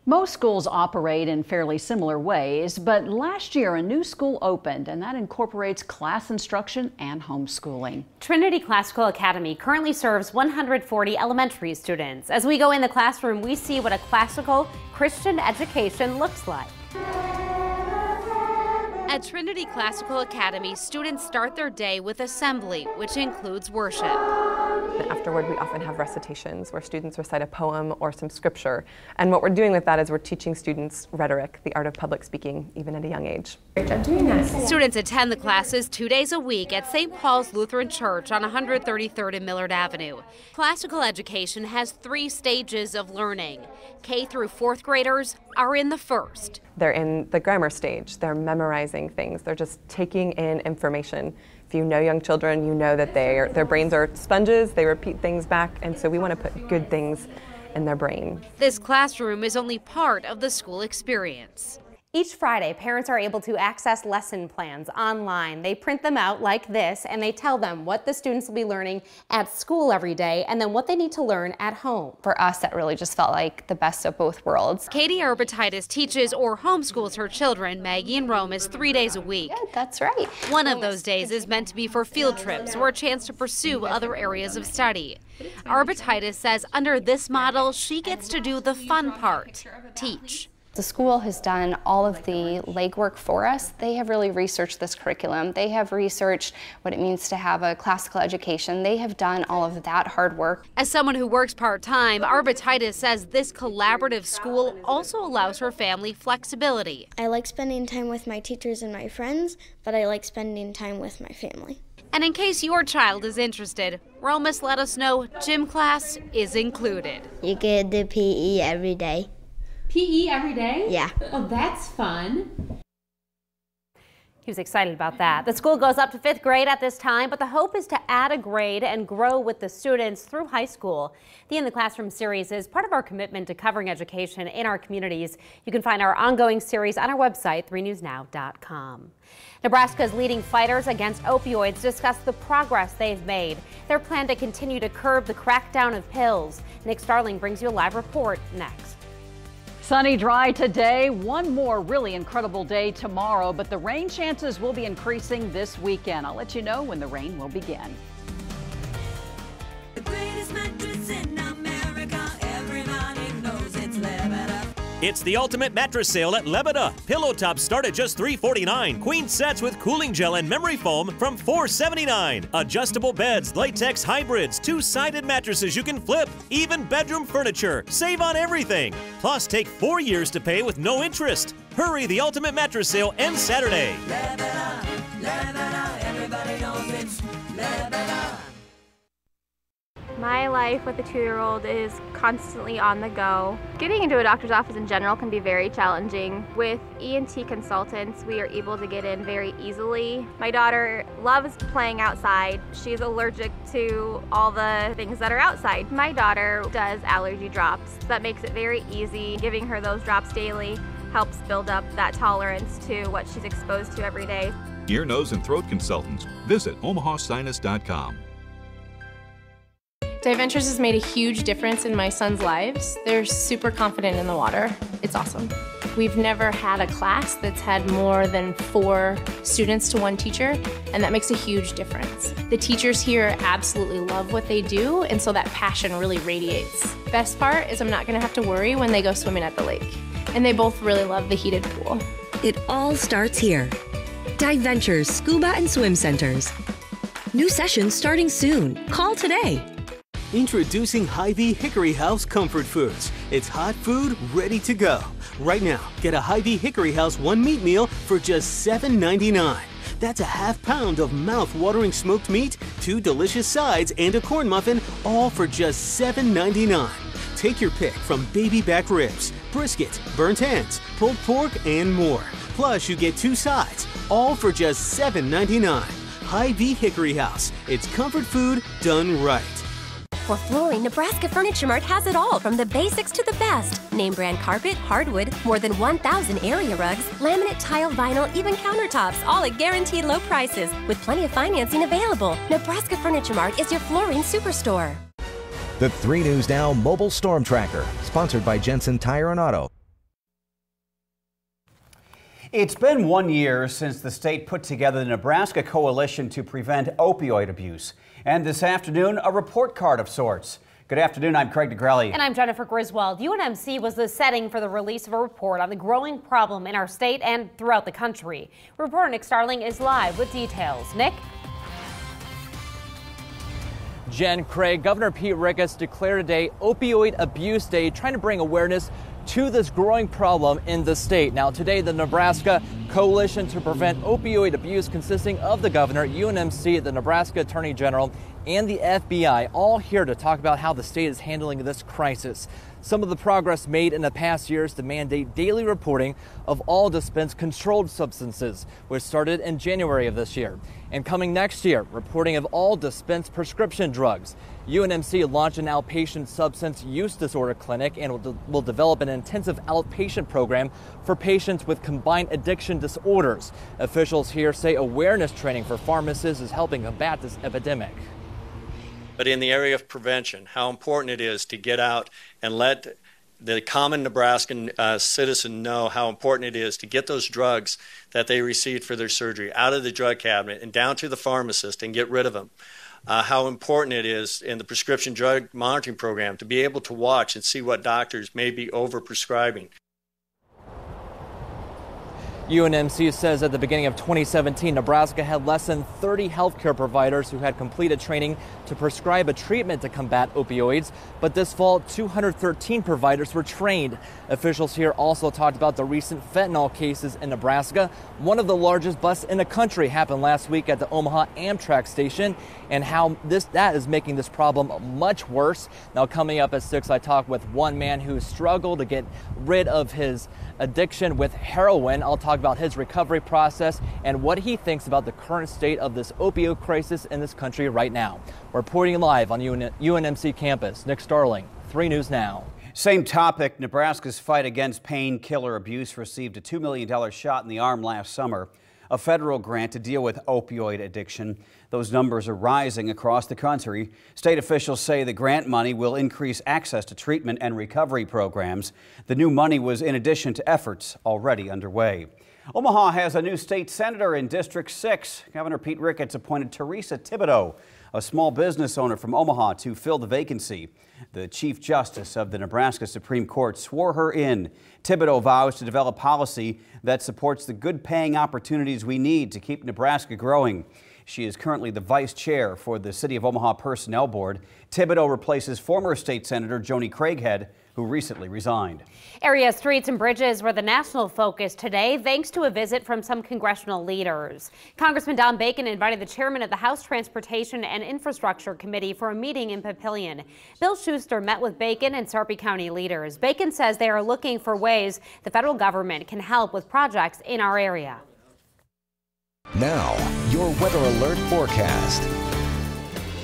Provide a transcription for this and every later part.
Most schools operate in fairly similar ways, but last year a new school opened, and that incorporates class instruction and homeschooling. Trinity Classical Academy currently serves 140 elementary students. As we go in the classroom, we see what a classical Christian education looks like. At Trinity Classical Academy, students start their day with assembly, which includes worship. Afterward, we often have recitations where students recite a poem or some scripture. And what we're doing with that is we're teaching students rhetoric, the art of public speaking, even at a young age. Great job doing that. Students attend the classes 2 days a week at St. Paul's Lutheran Church on 133rd and Millard Avenue. Classical education has 3 stages of learning. K through 4th graders are in the first. They're in the grammar stage. They're memorizing things. They're just taking in information. If you know young children, you know that their brains are sponges. They repeat things back, and so we want to put good things in their brain. This classroom is only part of the school experience. Each Friday, parents are able to access lesson plans online. They print them out like this, and they tell them what the students will be learning at school every day and then what they need to learn at home. For us, that really just felt like the best of both worlds. Katie Arbatitis teaches or homeschools her children, Maggie and Romas, 3 days a week. Yeah, that's right. One of those days is meant to be for field trips or a chance to pursue other areas of study. Arbatitis says under this model, she gets to do the fun part, teach. The school has done all of the legwork for us. They have really researched this curriculum. They have researched what it means to have a classical education. They have done all of that hard work. As someone who works part-time, Arbatitis says this collaborative school also allows her family flexibility. I like spending time with my teachers and my friends, but I like spending time with my family. And in case your child is interested, Romas let us know gym class is included. You get the PE every day. PE every day? Yeah. Oh, that's fun. He was excited about that. The school goes up to 5th grade at this time, but the hope is to add a grade and grow with the students through high school. The In the Classroom series is part of our commitment to covering education in our communities. You can find our ongoing series on our website, 3newsnow.com. Nebraska's leading fighters against opioids discuss the progress they've made. Their plan to continue to curb the crackdown of pills. Nick Starling brings you a live report next. Sunny, dry today. One more really incredible day tomorrow, but the rain chances will be increasing this weekend. I'll let you know when the rain will begin. The greatest mattress in America, everybody knows it's Lebeda. It's the ultimate mattress sale at Lebeda. Pillow tops start at just $349. Queen sets with cooling gel and memory foam from $479. Adjustable beds, latex hybrids, 2-sided mattresses you can flip, even bedroom furniture. Save on everything. Plus, take 4 years to pay with no interest. Hurry, the ultimate mattress sale ends Saturday. Lebeda, Lebeda, everybody knows it's Lebeda. My life with a 2-year-old is constantly on the go. Getting into a doctor's office in general can be very challenging. With ENT consultants, we are able to get in very easily. My daughter loves playing outside. She's allergic to all the things that are outside. My daughter does allergy drops. That makes it very easy. Giving her those drops daily helps build up that tolerance to what she's exposed to every day. Ear, nose, and throat consultants. Visit omahasinus.com. Dive Ventures has made a huge difference in my son's lives. They're super confident in the water. It's awesome. We've never had a class that's had more than 4 students to 1 teacher, and that makes a huge difference. The teachers here absolutely love what they do, and so that passion really radiates. Best part is I'm not gonna have to worry when they go swimming at the lake. And they both really love the heated pool. It all starts here. Dive Ventures Scuba and Swim Centers. New sessions starting soon. Call today. Introducing Hy-Vee Hickory House Comfort Foods. It's hot food ready to go. Right now, get a Hy-Vee Hickory House 1 meat meal for just $7.99. That's a ½ pound of mouth-watering smoked meat, 2 delicious sides, and a corn muffin, all for just $7.99. Take your pick from baby back ribs, brisket, burnt ends, pulled pork, and more. Plus, you get 2 sides, all for just $7.99. Hy-Vee Hickory House. It's comfort food done right. For flooring, Nebraska Furniture Mart has it all, from the basics to the best. Name brand carpet, hardwood, more than 1,000 area rugs, laminate, tile, vinyl, even countertops, all at guaranteed low prices, with plenty of financing available. Nebraska Furniture Mart is your flooring superstore. The 3 News Now Mobile Storm Tracker, sponsored by Jensen Tire and Auto. It's been 1 year since the state put together the Nebraska Coalition to Prevent Opioid Abuse. And this afternoon, a report card of sorts. Good afternoon, I'm Craig DeGrelli. And I'm Jennifer Griswold. UNMC was the setting for the release of a report on the growing problem in our state and throughout the country. Reporter Nick Starling is live with details. Nick? Jen, Craig, Governor Pete Ricketts declared today Opioid Abuse Day, trying to bring awareness to this growing problem in the state. Now, today, the Nebraska Coalition to Prevent Opioid Abuse, consisting of the governor, UNMC, the Nebraska Attorney General, and the FBI, all here to talk about how the state is handling this crisis. Some of the progress made in the past years to mandate daily reporting of all dispensed controlled substances, which started in January of this year. And coming next year, reporting of all dispensed prescription drugs. UNMC launched an outpatient substance use disorder clinic and will develop an intensive outpatient program for patients with combined addiction disorders. Officials here say awareness training for pharmacists is helping combat this epidemic. But in the area of prevention, how important it is to get out and let the common Nebraskan citizen know how important it is to get those drugs that they received for their surgery out of the drug cabinet and down to the pharmacist and get rid of them. How important it is in the prescription drug monitoring program to be able to watch and see what doctors may be overprescribing. UNMC says at the beginning of 2017, Nebraska had less than 30 healthcare providers who had completed training to prescribe a treatment to combat opioids. But this fall, 213 providers were trained. Officials here also talked about the recent fentanyl cases in Nebraska. One of the largest busts in the country happened last week at the Omaha Amtrak station, and how that is making this problem much worse. Now, coming up at 6, I talk with one man who struggled to get rid of his addiction with heroin. I'll talk about his recovery process and what he thinks about the current state of this opioid crisis in this country right now. Reporting live on UNMC campus, Nick Starling, 3 News Now. Same topic. Nebraska's fight against painkiller abuse received a $2 million shot in the arm last summer, a federal grant to deal with opioid addiction. Those numbers are rising across the country. State officials say the grant money will increase access to treatment and recovery programs. The new money was in addition to efforts already underway. Omaha has a new state senator in District 6. Governor Pete Ricketts appointed Teresa Thibodeau, a small business owner from Omaha, to fill the vacancy. The Chief Justice of the Nebraska Supreme Court swore her in. Thibodeau vows to develop policy that supports the good-paying opportunities we need to keep Nebraska growing. She is currently the vice chair for the City of Omaha Personnel Board. Thibodeau replaces former state senator Joni Craighead, who recently resigned. Area streets and bridges were the national focus today, thanks to a visit from some congressional leaders. Congressman Don Bacon invited the chairman of the House Transportation and Infrastructure Committee for a meeting in Papillion. Bill Schuster met with Bacon and Sarpy County leaders. Bacon says they are looking for ways the federal government can help with projects in our area. Now, your weather alert forecast.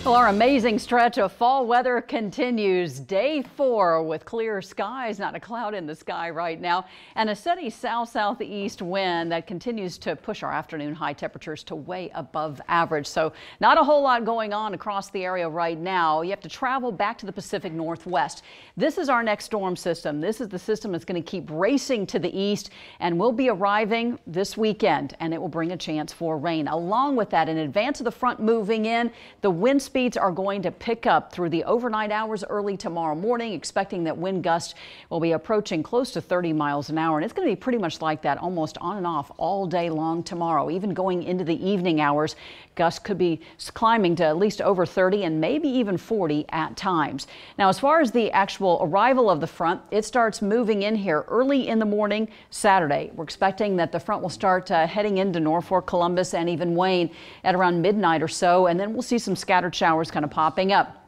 Well, our amazing stretch of fall weather continues. Day 4 with clear skies, not a cloud in the sky right now, and a steady south-southeast wind that continues to push our afternoon high temperatures to way above average. So not a whole lot going on across the area right now. You have to travel back to the Pacific Northwest. This is our next storm system. This is the system that's going to keep racing to the east and will be arriving this weekend, and it will bring a chance for rain. Along with that, in advance of the front moving in, the wind speeds are going to pick up through the overnight hours early tomorrow morning, expecting that wind gusts will be approaching close to 30 miles an hour. And it's going to be pretty much like that almost on and off all day long tomorrow. Even going into the evening hours, gusts could be climbing to at least over 30 and maybe even 40 at times. Now, as far as the actual arrival of the front, it starts moving in here early in the morning Saturday. We're expecting that the front will start heading into Norfolk, Columbus, and even Wayne at around midnight or so, and then we'll see some scattered showers kind of popping up.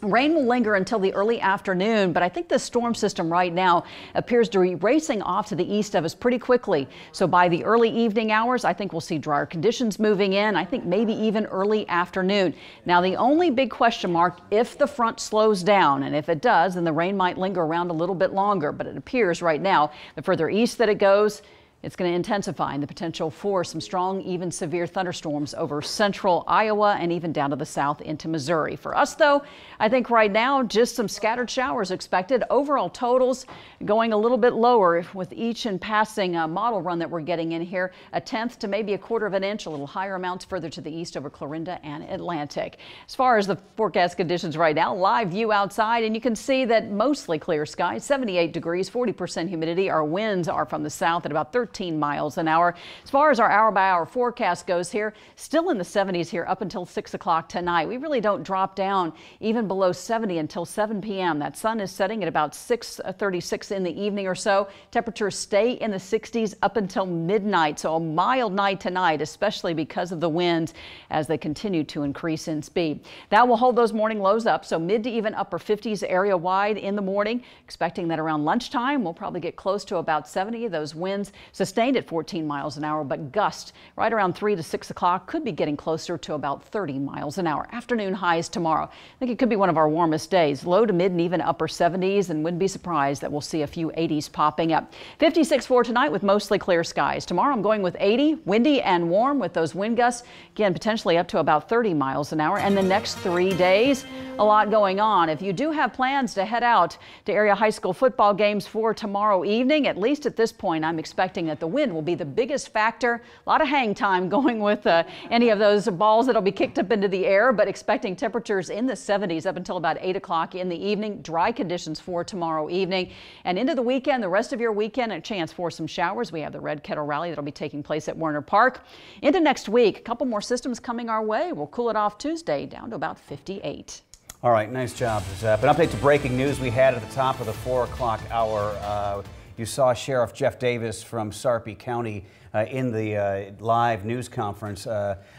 Rain will linger until the early afternoon, but I think the storm system right now appears to be racing off to the east of us pretty quickly. So by the early evening hours, I think we'll see drier conditions moving in. I think maybe even early afternoon. Now, the only big question mark, if the front slows down, and if it does, then the rain might linger around a little bit longer. But it appears right now, the further east that it goes, It's going to intensify and the potential for some strong, even severe thunderstorms over central Iowa and even down to the south into Missouri. For us, though, I think right now just some scattered showers expected. Overall totals going a little bit lower with each in passing model run that we're getting in here, 1/10 to maybe 1/4 of an inch, a little higher amounts further to the east over Clarinda and Atlantic. As far as the forecast conditions right now, live view outside, and you can see that mostly clear skies, 78 degrees, 40% humidity. Our winds are from the south at about 13 miles an hour. As far as our hour-by-hour forecast goes here, still in the 70s here up until 6 o'clock tonight. We really don't drop down even below 70 until 7 p.m. That sun is setting at about 6:36 in the evening or so. Temperatures stay in the 60s up until midnight, so a mild night tonight, especially because of the winds as they continue to increase in speed. That will hold those morning lows up, so mid to even upper 50s area wide in the morning. Expecting that around lunchtime we'll probably get close to about 70. Those winds sustained at 14 miles an hour, but gust right around 3 to 6 o'clock could be getting closer to about 30 miles an hour. Afternoon highs tomorrow. I think it could be one of our warmest days. Low to mid and even upper 70s, and wouldn't be surprised that we'll see a few 80s popping up. 56 for tonight with mostly clear skies. Tomorrow I'm going with 80, windy and warm with those wind gusts, again potentially up to about 30 miles an hour. And the next 3 days, a lot going on. If you do have plans to head out to area high school football games for tomorrow evening, at least at this point, I'm expecting that the wind will be the biggest factor. A lot of hang time going with any of those balls that'll be kicked up into the air, but expecting temperatures in the 70s up until about 8 o'clock in the evening. Dry conditions for tomorrow evening and into the weekend. The rest of your weekend, a chance for some showers. We have the Red Kettle Rally that'll be taking place at Werner Park. Into next week, a couple more systems coming our way. We'll cool it off Tuesday down to about 58. All right, nice job, Zep. An update to breaking news we had at the top of the 4 o'clock hour. You saw Sheriff Jeff Davis from Sarpy County in the live news conference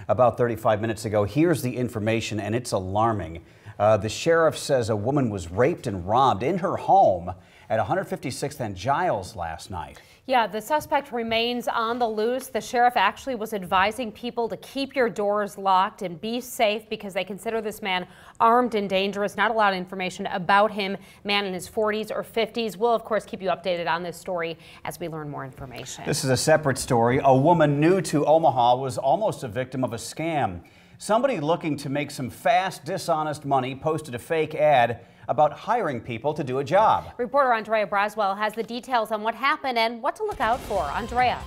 about 35 minutes ago. Here's the information, and it's alarming. The sheriff says a woman was raped and robbed in her home at 156th and Giles last night. Yeah, the suspect remains on the loose. The sheriff actually was advising people to keep your doors locked and be safe because they consider this man armed and dangerous. Not a lot of information about him. Man in his 40s or 50s. We'll, of course, keep you updated on this story as we learn more information. This is a separate story. A woman new to Omaha was almost a victim of a scam. Somebody looking to make some fast, dishonest money posted a fake ad about hiring people to do a job. Reporter Andrea Braswell has the details on what happened and what to look out for. Andrea.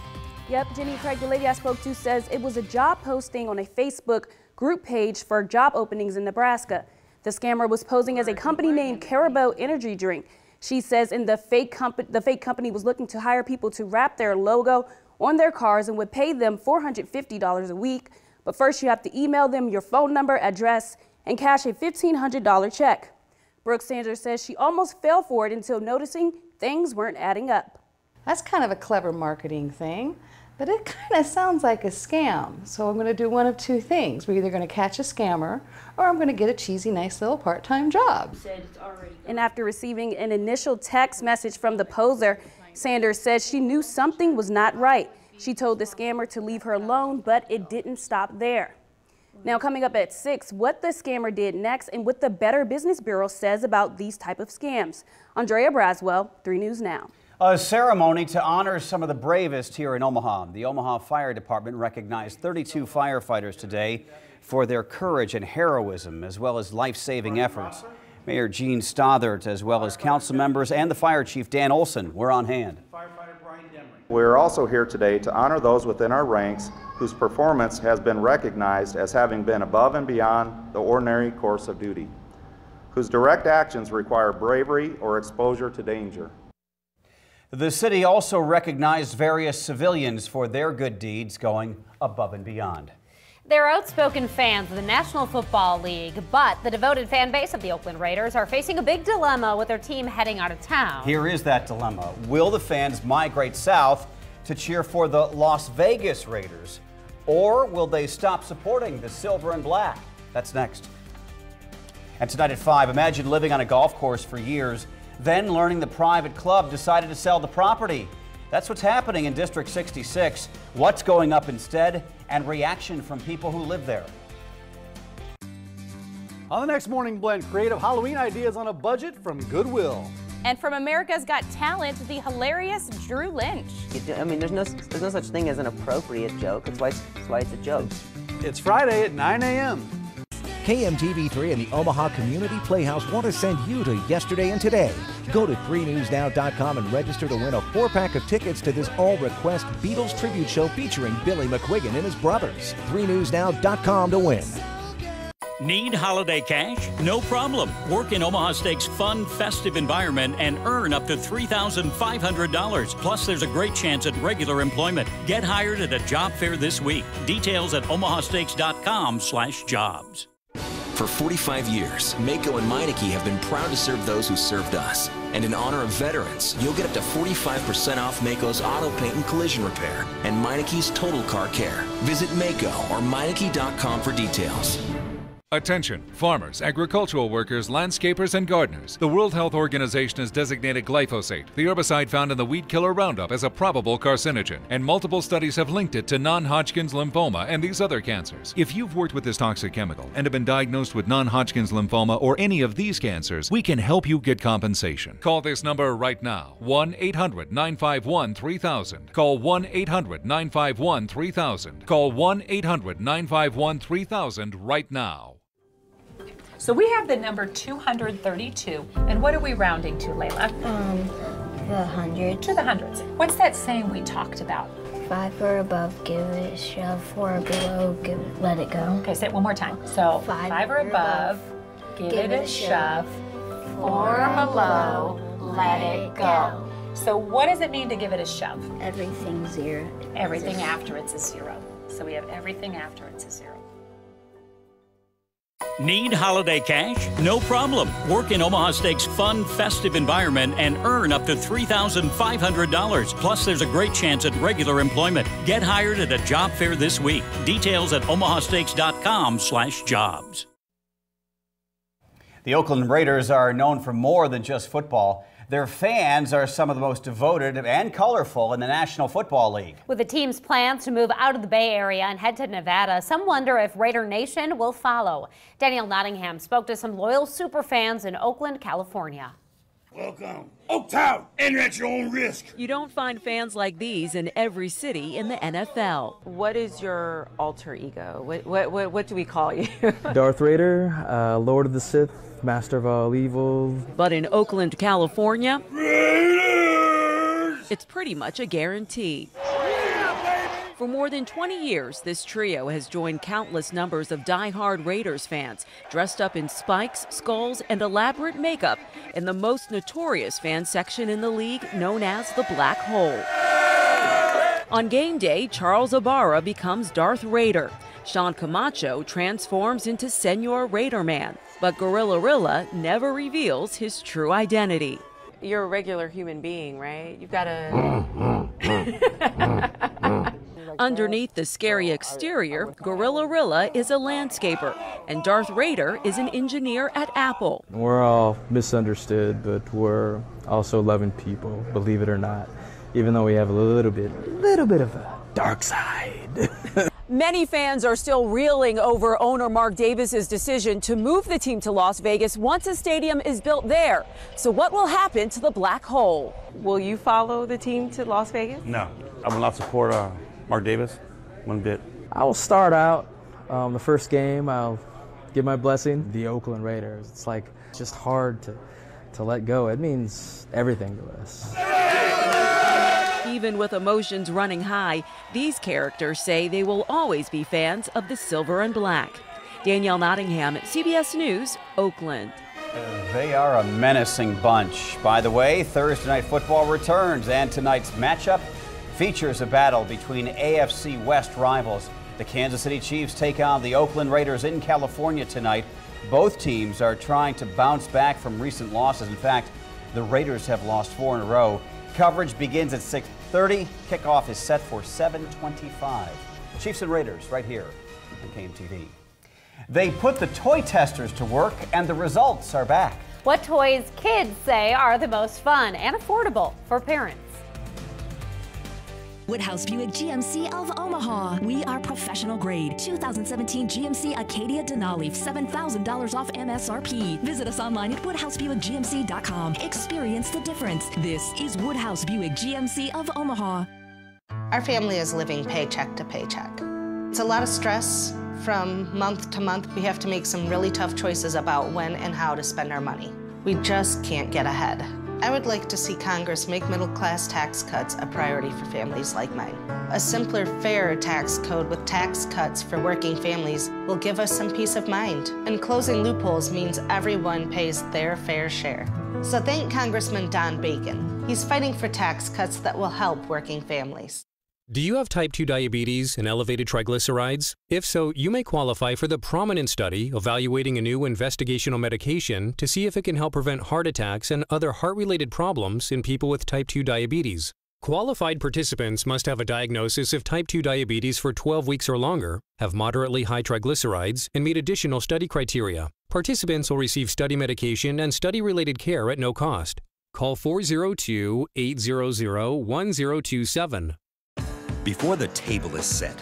Yep, Jenny Craig, the lady I spoke to, says it was a job posting on a Facebook group page for job openings in Nebraska. The scammer was posing as a company named Caribou Energy Drink. She says the fake company was looking to hire people to wrap their logo on their cars and would pay them $450 a week. But first you have to email them your phone number, address, and cash a $1,500 check. Brooke Sanders says she almost fell for it until noticing things weren't adding up. That's kind of a clever marketing thing, but it kind of sounds like a scam. So I'm going to do one of two things. We're either going to catch a scammer or I'm going to get a cheesy, nice little part-time job. And after receiving an initial text message from the poser, Sanders says she knew something was not right. She told the scammer to leave her alone, but it didn't stop there. Now coming up at 6, what the scammer did next and what the Better Business Bureau says about these type of scams. Andrea Braswell, 3 News Now. A ceremony to honor some of the bravest here in Omaha. The Omaha Fire Department recognized 32 firefighters today for their courage and heroism as well as life-saving efforts. Mayor Gene Stothert as well as council members and the fire chief Dan Olson were on hand. We're also here today to honor those within our ranks whose performance has been recognized as having been above and beyond the ordinary course of duty, whose direct actions require bravery or exposure to danger. The city also recognized various civilians for their good deeds going above and beyond. They're outspoken fans of the National Football League, but the devoted fan base of the Oakland Raiders are facing a big dilemma with their team heading out of town. Here is that dilemma. Will the fans migrate south to cheer for the Las Vegas Raiders, or will they stop supporting the silver and black? That's next. And tonight at 5, imagine living on a golf course for years, then learning the private club decided to sell the property. That's what's happening in District 66. What's going up instead, and reaction from people who live there. On the next Morning Blend, creative Halloween ideas on a budget from Goodwill. And from America's Got Talent, the hilarious Drew Lynch. I mean, there's no such thing as an appropriate joke. That's why it's a joke. It's Friday at 9 a.m. KMTV3 and the Omaha Community Playhouse want to send you to Yesterday and Today. Go to 3newsnow.com and register to win a 4-pack of tickets to this all-request Beatles tribute show featuring Billy McQuiggan and his brothers. 3newsnow.com to win. Need holiday cash? No problem. Work in Omaha Steaks' fun, festive environment and earn up to $3,500. Plus, there's a great chance at regular employment. Get hired at a job fair this week. Details at omahasteaks.com/jobs. For 45 years, Maaco and Meineke have been proud to serve those who served us. And in honor of veterans, you'll get up to 45% off Maaco's auto paint and collision repair and Meineke's total car care. Visit Maaco or Meineke.com for details. Attention, farmers, agricultural workers, landscapers, and gardeners. The World Health Organization has designated glyphosate, the herbicide found in the weed killer Roundup, as a probable carcinogen, and multiple studies have linked it to non-Hodgkin's lymphoma and these other cancers. If you've worked with this toxic chemical and have been diagnosed with non-Hodgkin's lymphoma or any of these cancers, we can help you get compensation. Call this number right now, 1-800-951-3000. Call 1-800-951-3000. Call 1-800-951-3000 right now. So we have the number 232, and what are we rounding to, Layla? The hundreds. To the hundreds. What's that saying we talked about? 5 or above, give it a shove. 4 or below, let it go. Okay, say it one more time. So 5 or above, give it a shove. 4 or below, let it go. So what does it mean to give it a shove? Everything 0. Everything after it's a 0. So we have everything after it's a 0. Need holiday cash? No problem. Work in Omaha Steaks' fun, festive environment and earn up to $3,500. Plus, there's a great chance at regular employment. Get hired at a job fair this week. Details at omahasteaks.com/jobs. The Oakland Raiders are known for more than just football. Their fans are some of the most devoted and colorful in the National Football League. With the team's plans to move out of the Bay Area and head to Nevada, some wonder if Raider Nation will follow. Danielle Nottingham spoke to some loyal superfans in Oakland, California. Welcome, Oaktown, enter at your own risk. You don't find fans like these in every city in the NFL. What is your alter ego? What do we call you? Darth Raider, Lord of the Sith, Master of all evil. But in Oakland, California, Raiders! It's pretty much a guarantee. For more than 20 years, this trio has joined countless numbers of die-hard Raiders fans, dressed up in spikes, skulls, and elaborate makeup in the most notorious fan section in the league, known as the Black Hole. On game day, Charles Ibarra becomes Darth Raider. Sean Camacho transforms into Senor Raiderman, but Gorilla Rilla never reveals his true identity. You're a regular human being, right? You've got to... Underneath the scary exterior, Gorilla Rilla is a landscaper, and Darth Raider is an engineer at Apple. We're all misunderstood, but we're also loving people, believe it or not, even though we have a little bit of a dark side. Many fans are still reeling over owner Mark Davis's decision to move the team to Las Vegas once a stadium is built there. So what will happen to the Black Hole? Will you follow the team to Las Vegas? No, I will not support Mark Davis one bit. I will start out the first game. I'll give my blessing. The Oakland Raiders. It's just hard to let go. It means everything to us. Even with emotions running high, these characters say they will always be fans of the silver and black. Danielle Nottingham, CBS News, Oakland. They are a menacing bunch. By the way, Thursday Night Football returns, and tonight's matchup features a battle between AFC West rivals. The Kansas City Chiefs take on the Oakland Raiders in California tonight. Both teams are trying to bounce back from recent losses. In fact, the Raiders have lost 4 in a row. Coverage begins at 6:30. Kickoff is set for 7:25. Chiefs and Raiders right here on KMTV. They put the toy testers to work, and the results are back. What toys kids say are the most fun and affordable for parents. Woodhouse Buick GMC of Omaha. We are professional grade. 2017 GMC Acadia Denali, $7,000 off MSRP. Visit us online at WoodhouseBuickGMC.com. Experience the difference. This is Woodhouse Buick GMC of Omaha. Our family is living paycheck to paycheck. It's a lot of stress. From month to month, we have to make some really tough choices about when and how to spend our money. We just can't get ahead. I would like to see Congress make middle-class tax cuts a priority for families like mine. A simpler, fairer tax code with tax cuts for working families will give us some peace of mind. And closing loopholes means everyone pays their fair share. So thank Congressman Don Bacon. He's fighting for tax cuts that will help working families. Do you have type 2 diabetes and elevated triglycerides? If so, you may qualify for the Prominent study evaluating a new investigational medication to see if it can help prevent heart attacks and other heart-related problems in people with type 2 diabetes. Qualified participants must have a diagnosis of type 2 diabetes for 12 weeks or longer, have moderately high triglycerides, and meet additional study criteria. Participants will receive study medication and study-related care at no cost. Call 402-800-1027. Before the table is set,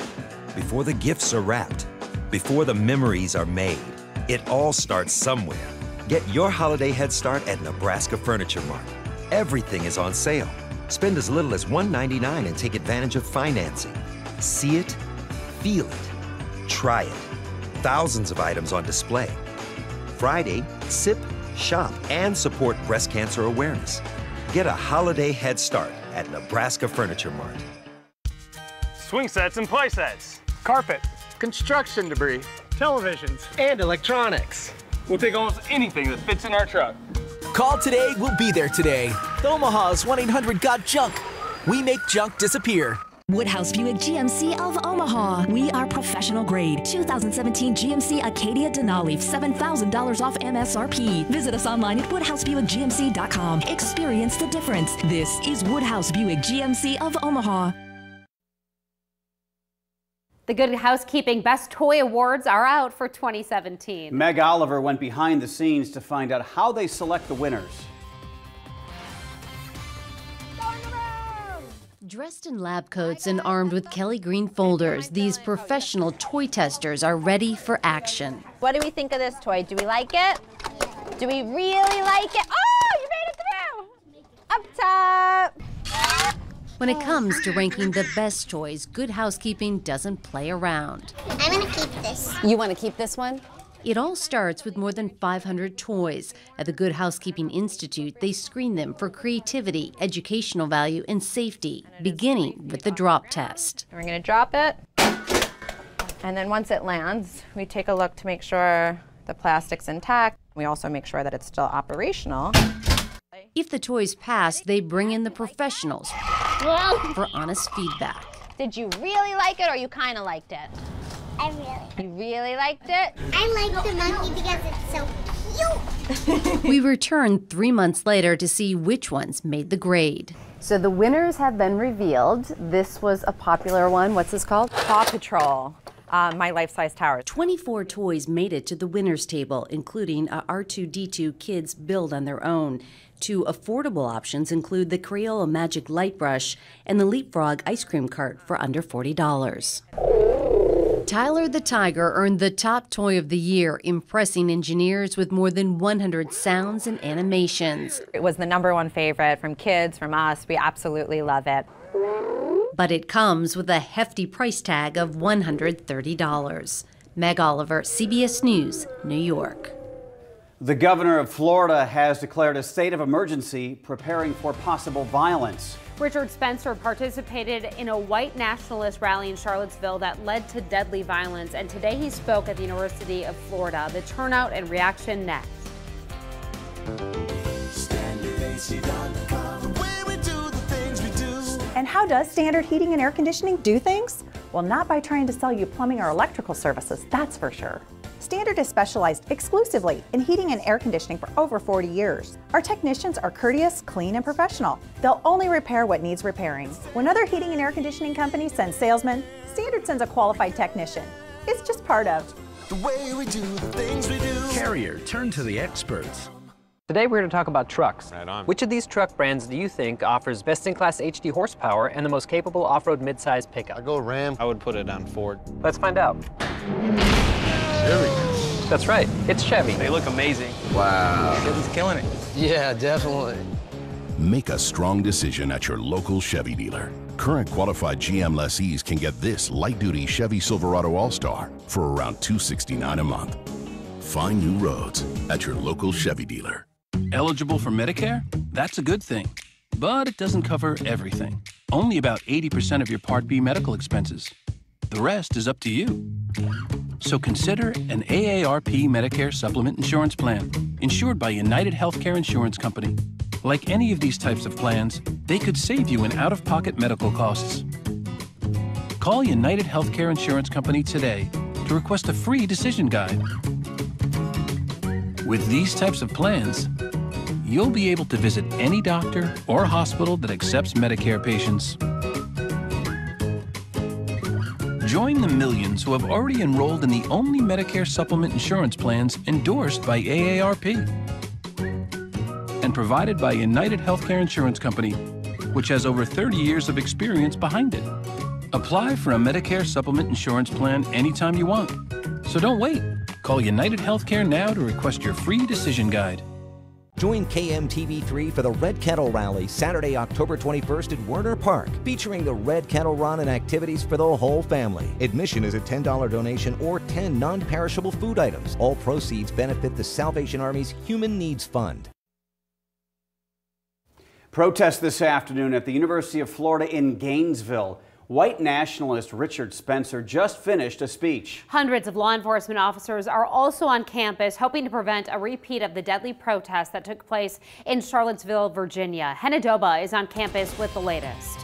before the gifts are wrapped, before the memories are made, it all starts somewhere. Get your holiday head start at Nebraska Furniture Mart. Everything is on sale. Spend as little as $1.99 and take advantage of financing. See it, feel it, try it. Thousands of items on display. Friday, sip, shop, and support breast cancer awareness. Get a holiday head start at Nebraska Furniture Mart. Swing sets and play sets, carpet, construction debris, televisions, and electronics. We'll take almost anything that fits in our truck. Call today, we'll be there today. Omaha's 1-800-GOT-JUNK. We make junk disappear. Woodhouse Buick GMC of Omaha. We are professional grade. 2017 GMC Acadia Denali, $7,000 off MSRP. Visit us online at WoodhouseBuickGMC.com. Experience the difference. This is Woodhouse Buick GMC of Omaha. The Good Housekeeping Best Toy Awards are out for 2017. Meg Oliver went behind the scenes to find out how they select the winners. Dressed in lab coats and armed with Kelly Green folders, these professional toy testers are ready for action. What do we think of this toy? Do we like it? Do we really like it? Oh, you made it through! Up top! When it comes to ranking the best toys, Good Housekeeping doesn't play around. I'm gonna keep this. You want to keep this one? It all starts with more than 500 toys. At the Good Housekeeping Institute, they screen them for creativity, educational value, and safety, beginning with the drop test. We're going to drop it, and then once it lands, we take a look to make sure the plastic's intact. We also make sure that it's still operational. If the toys pass, they bring in the professionals for honest feedback. Did you really like it, or you kind of liked it? I really. You really liked it? I like the monkey because it's so cute. We return 3 months later to see which ones made the grade. So the winners have been revealed. This was a popular one. What's this called? Paw Patrol. My life-size tower. 24 toys made it to the winner's table, including a R2-D2 kids build on their own. 2 affordable options include the Crayola Magic Light Brush and the Leapfrog ice cream cart for under $40. Tyler the Tiger earned the top toy of the year, impressing engineers with more than 100 sounds and animations. It was the #1 favorite from kids, from us. We absolutely love it. But it comes with a hefty price tag of $130. Meg Oliver, CBS News, New York. The governor of Florida has declared a state of emergency, preparing for possible violence. Richard Spencer participated in a white nationalist rally in Charlottesville that led to deadly violence, and today he spoke at the University of Florida. The turnout and reaction next. And how does Standard Heating and Air Conditioning do things? Well, not by trying to sell you plumbing or electrical services, that's for sure. Standard has specialized exclusively in heating and air conditioning for over 40 years. Our technicians are courteous, clean, and professional. They'll only repair what needs repairing. When other heating and air conditioning companies send salesmen, Standard sends a qualified technician. It's just part of the way we do the things we do. Carrier, turn to the experts. Today we're going to talk about trucks. Right on. Which of these truck brands do you think offers best-in-class HD horsepower and the most capable off-road mid-size pickup? I go Ram. I would put it on Ford. Let's find out. Chevy. That's right, it's Chevy. They look amazing. Wow. Chevy's killing it. Yeah, definitely. Make a strong decision at your local Chevy dealer. Current qualified GM lessees can get this light-duty Chevy Silverado All-Star for around $269 a month. Find new roads at your local Chevy dealer. Eligible for Medicare? That's a good thing. But it doesn't cover everything. Only about 80% of your Part B medical expenses. The rest is up to you. So consider an AARP Medicare Supplement Insurance Plan, insured by United Healthcare Insurance Company. Like any of these types of plans, they could save you in out-of-pocket medical costs. Call United Healthcare Insurance Company today to request a free decision guide. With these types of plans, you'll be able to visit any doctor or hospital that accepts Medicare patients. Join the millions who have already enrolled in the only Medicare supplement insurance plans endorsed by AARP and provided by United Healthcare Insurance Company, which has over 30 years of experience behind it. Apply for a Medicare supplement insurance plan anytime you want. So don't wait. Call United Healthcare now to request your free decision guide. Join KMTV3 for the Red Kettle Rally, Saturday, October 21st at Werner Park, featuring the Red Kettle Run and activities for the whole family. Admission is a $10 donation or 10 non-perishable food items. All proceeds benefit the Salvation Army's Human Needs Fund. Protest this afternoon at the University of Florida in Gainesville. White nationalist Richard Spencer just finished a speech. Hundreds of law enforcement officers are also on campus hoping to prevent a repeat of the deadly protest that took place in Charlottesville, Virginia. Hannah Doba is on campus with the latest.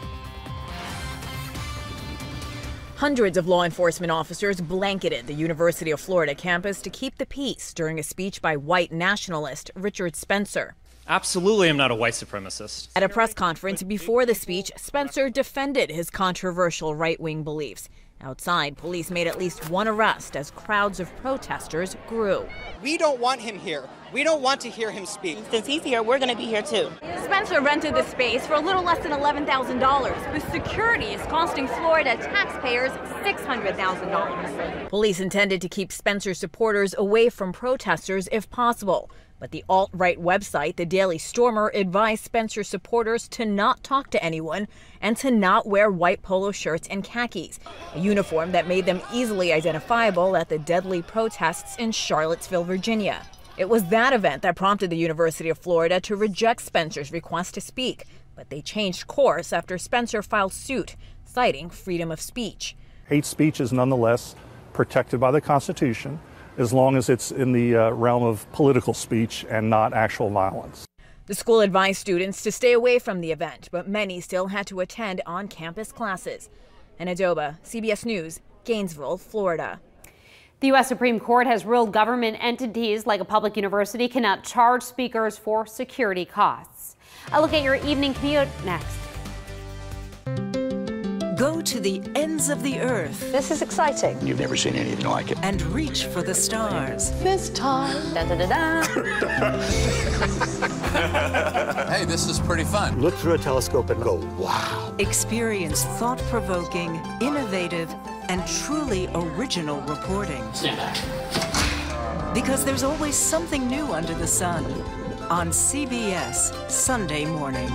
Hundreds of law enforcement officers blanketed the University of Florida campus to keep the peace during a speech by white nationalist Richard Spencer. Absolutely, I'm not a white supremacist. At a press conference before the speech, Spencer defended his controversial right-wing beliefs. Outside, police made at least one arrest as crowds of protesters grew. We don't want him here. We don't want to hear him speak. Since he's here, we're going to be here too. Spencer rented the space for a little less than $11,000, but security is costing Florida taxpayers $600,000. Police intended to keep Spencer supporters away from protesters if possible. But the alt-right website, The Daily Stormer, advised Spencer supporters to not talk to anyone and to not wear white polo shirts and khakis, a uniform that made them easily identifiable at the deadly protests in Charlottesville, Virginia. It was that event that prompted the University of Florida to reject Spencer's request to speak, but they changed course after Spencer filed suit, citing freedom of speech. Hate speech is nonetheless protected by the Constitution, as long as it's in the realm of political speech and not actual violence. The school advised students to stay away from the event, but many still had to attend on-campus classes. Hannah Doba, CBS News, Gainesville, Florida. The U.S. Supreme Court has ruled government entities like a public university cannot charge speakers for security costs. A look at your evening commute next. Go to the ends of the earth. This is exciting. You've never seen anything like it. And reach for the stars. This time. Da, da, da, da. Hey, this is pretty fun. Look through a telescope and go, wow. Experience thought-provoking, innovative, and truly original reporting. Stand back. Because there's always something new under the sun. On CBS, Sunday morning.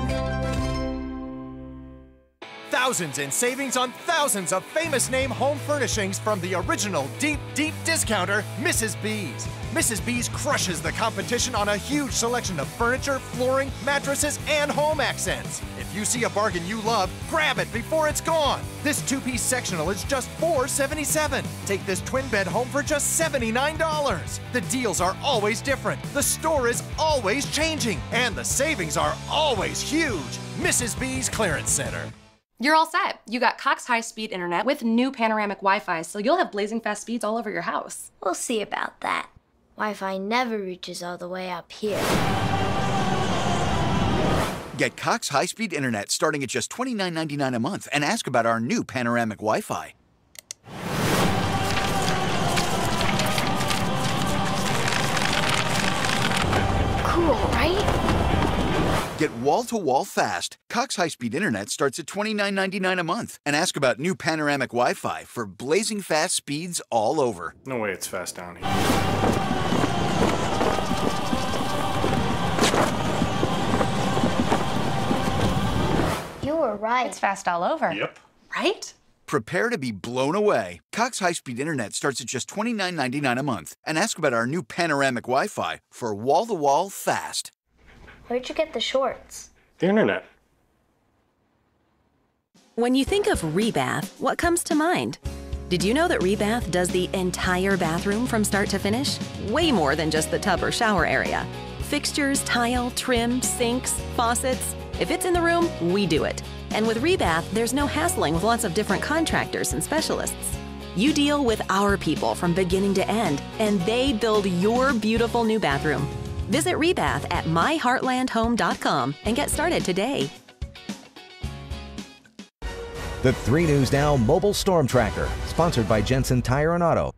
Thousands in savings on thousands of famous name home furnishings from the original deep, deep discounter, Mrs. B's. Mrs. B's crushes the competition on a huge selection of furniture, flooring, mattresses, and home accents. If you see a bargain you love, grab it before it's gone. This two-piece sectional is just $4.77. Take this twin bed home for just $79. The deals are always different. The store is always changing. And the savings are always huge. Mrs. B's Clearance Center. You're all set. You got Cox high-speed internet with new panoramic Wi-Fi, so you'll have blazing fast speeds all over your house. We'll see about that. Wi-Fi never reaches all the way up here. Get Cox high-speed internet starting at just $29.99 a month and ask about our new panoramic Wi-Fi. Cool, right? Get wall-to-wall fast. Cox high-speed internet starts at $29.99 a month. And ask about new panoramic Wi-Fi for blazing fast speeds all over. No way it's fast down here. You were right. It's fast all over. Yep. Right? Prepare to be blown away. Cox high-speed internet starts at just $29.99 a month. And ask about our new panoramic Wi-Fi for wall-to-wall fast. Where'd you get the shorts? The internet. When you think of Rebath, what comes to mind? Did you know that Rebath does the entire bathroom from start to finish? Way more than just the tub or shower area. Fixtures, tile, trim, sinks, faucets. If it's in the room, we do it. And with Rebath, there's no hassling with lots of different contractors and specialists. You deal with our people from beginning to end, and they build your beautiful new bathroom. Visit Rebath at myheartlandhome.com and get started today. The 3 News Now Mobile Storm Tracker, sponsored by Jensen Tire and Auto.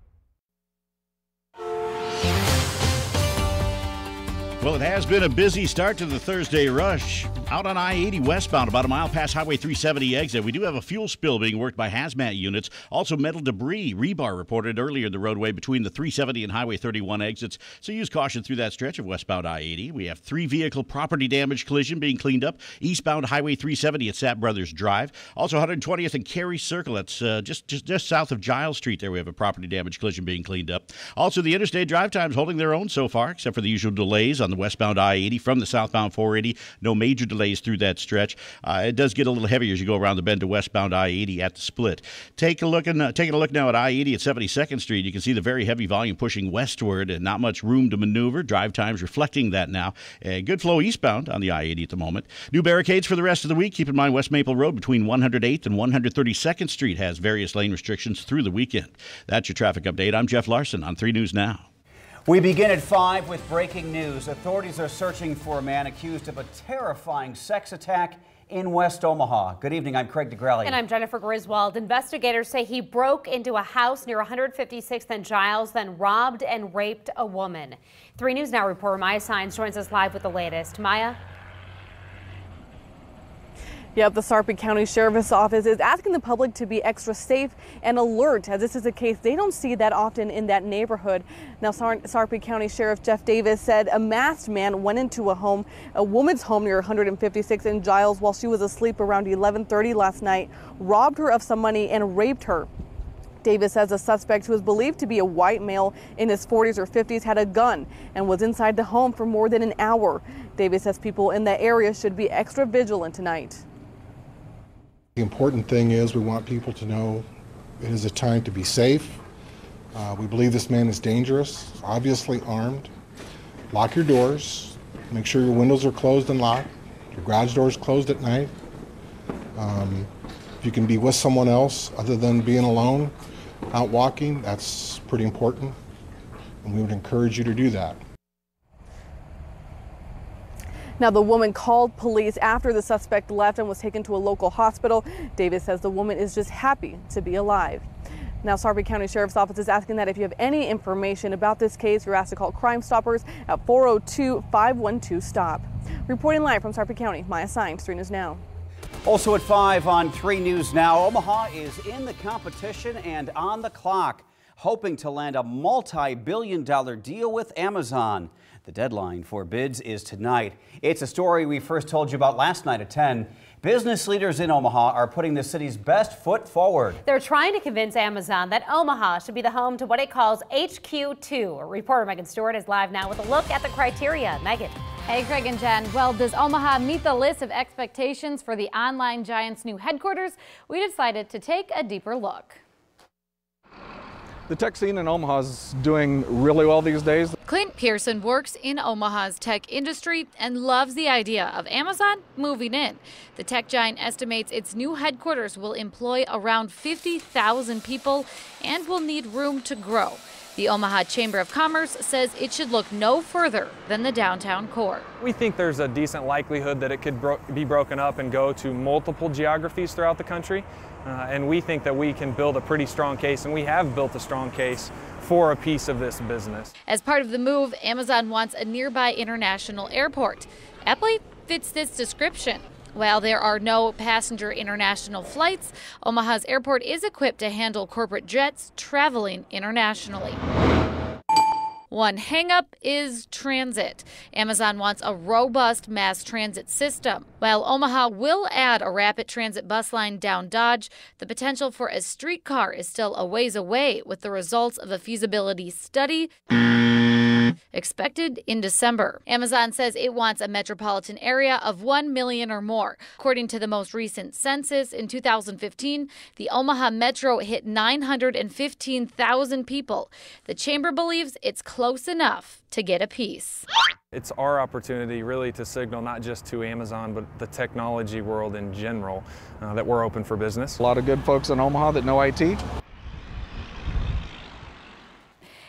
Well, it has been a busy start to the Thursday rush. Out on I-80 westbound, about a mile past Highway 370 exit, we do have a fuel spill being worked by hazmat units. Also, metal debris, rebar reported earlier in the roadway between the 370 and Highway 31 exits. So use caution through that stretch of westbound I-80. We have 3 vehicle property damage collision being cleaned up. Eastbound Highway 370 at Sapp Brothers Drive. Also, 120th and Cary Circle. That's just south of Giles Street. There we have a property damage collision being cleaned up. Also, the interstate drive times holding their own so far, except for the usual delays on the westbound I-80 from the southbound 480. No major delays through that stretch. It does get a little heavier as you go around the bend to westbound I-80 at the split. Taking a look now at I-80 at 72nd Street. You can see the very heavy volume pushing westward and not much room to maneuver. Drive times reflecting that now. Good flow eastbound on the I-80 at the moment. New barricades for the rest of the week. Keep in mind West Maple Road between 108th and 132nd Street has various lane restrictions through the weekend. That's your traffic update. I'm Jeff Larson on 3 News Now. We begin at 5 with breaking news. Authorities are searching for a man accused of a terrifying sex attack in West Omaha. Good evening, I'm Craig DeGrelli. And I'm Jennifer Griswold. Investigators say he broke into a house near 156th and Giles, then robbed and raped a woman. 3 News Now reporter Maya Sines joins us live with the latest. Maya? Yep, the Sarpy County Sheriff's Office is asking the public to be extra safe and alert, as this is a case they don't see that often in that neighborhood. Now, Sarpy County Sheriff Jeff Davis said a masked man went into a woman's home near 156th and Giles while she was asleep around 11:30 last night, robbed her of some money and raped her. Davis says a suspect who is believed to be a white male in his 40s or 50s had a gun and was inside the home for more than an hour. Davis says people in that area should be extra vigilant tonight. The important thing is we want people to know it is a time to be safe. We believe this man is dangerous, obviously armed. Lock your doors. Make sure your windows are closed and locked. Your garage doors closed at night. If you can be with someone else other than being alone, out walking, that's pretty important. And we would encourage you to do that. Now, the woman called police after the suspect left and was taken to a local hospital. Davis says the woman is just happy to be alive. Now, Sarpy County Sheriff's Office is asking that if you have any information about this case, you're asked to call Crime Stoppers at 402-512-STOP. Reporting live from Sarpy County, Maya Sines, 3 News Now. Also at 5 on 3 News Now, Omaha is in the competition and on the clock, hoping to land a multi-billion-dollar deal with Amazon. The deadline for bids is tonight. It's a story we first told you about last night at 10. Business leaders in Omaha are putting the city's best foot forward. They're trying to convince Amazon that Omaha should be the home to what it calls HQ2. Reporter Megan Stewart is live now with a look at the criteria. Megan. Hey, Craig and Jen. Well, does Omaha meet the list of expectations for the online giant's new headquarters? We decided to take a deeper look. The tech scene in Omaha is doing really well these days. Clint Pearson works in Omaha's tech industry and loves the idea of Amazon moving in. The tech giant estimates its new headquarters will employ around 50,000 people and will need room to grow. The Omaha Chamber of Commerce says it should look no further than the downtown core. We think there's a decent likelihood that it could be broken up and go to multiple geographies throughout the country. And we think that we can build a pretty strong case, and we have built a strong case for a piece of this business. As part of the move, Amazon wants a nearby international airport. Epley fits this description. While there are no passenger international flights, Omaha's airport is equipped to handle corporate jets traveling internationally. One hangup is transit. Amazon wants a robust mass transit system. While Omaha will add a rapid transit bus line down Dodge, the potential for a streetcar is still a ways away, with the results of a feasibility study expected in December. Amazon says it wants a metropolitan area of 1 million or more. According to the most recent census in 2015, the Omaha Metro hit 915,000 people. The chamber believes it's close enough to get a piece. It's our opportunity really to signal not just to Amazon, but the technology world in general, that we're open for business. A lot of good folks in Omaha that know IT.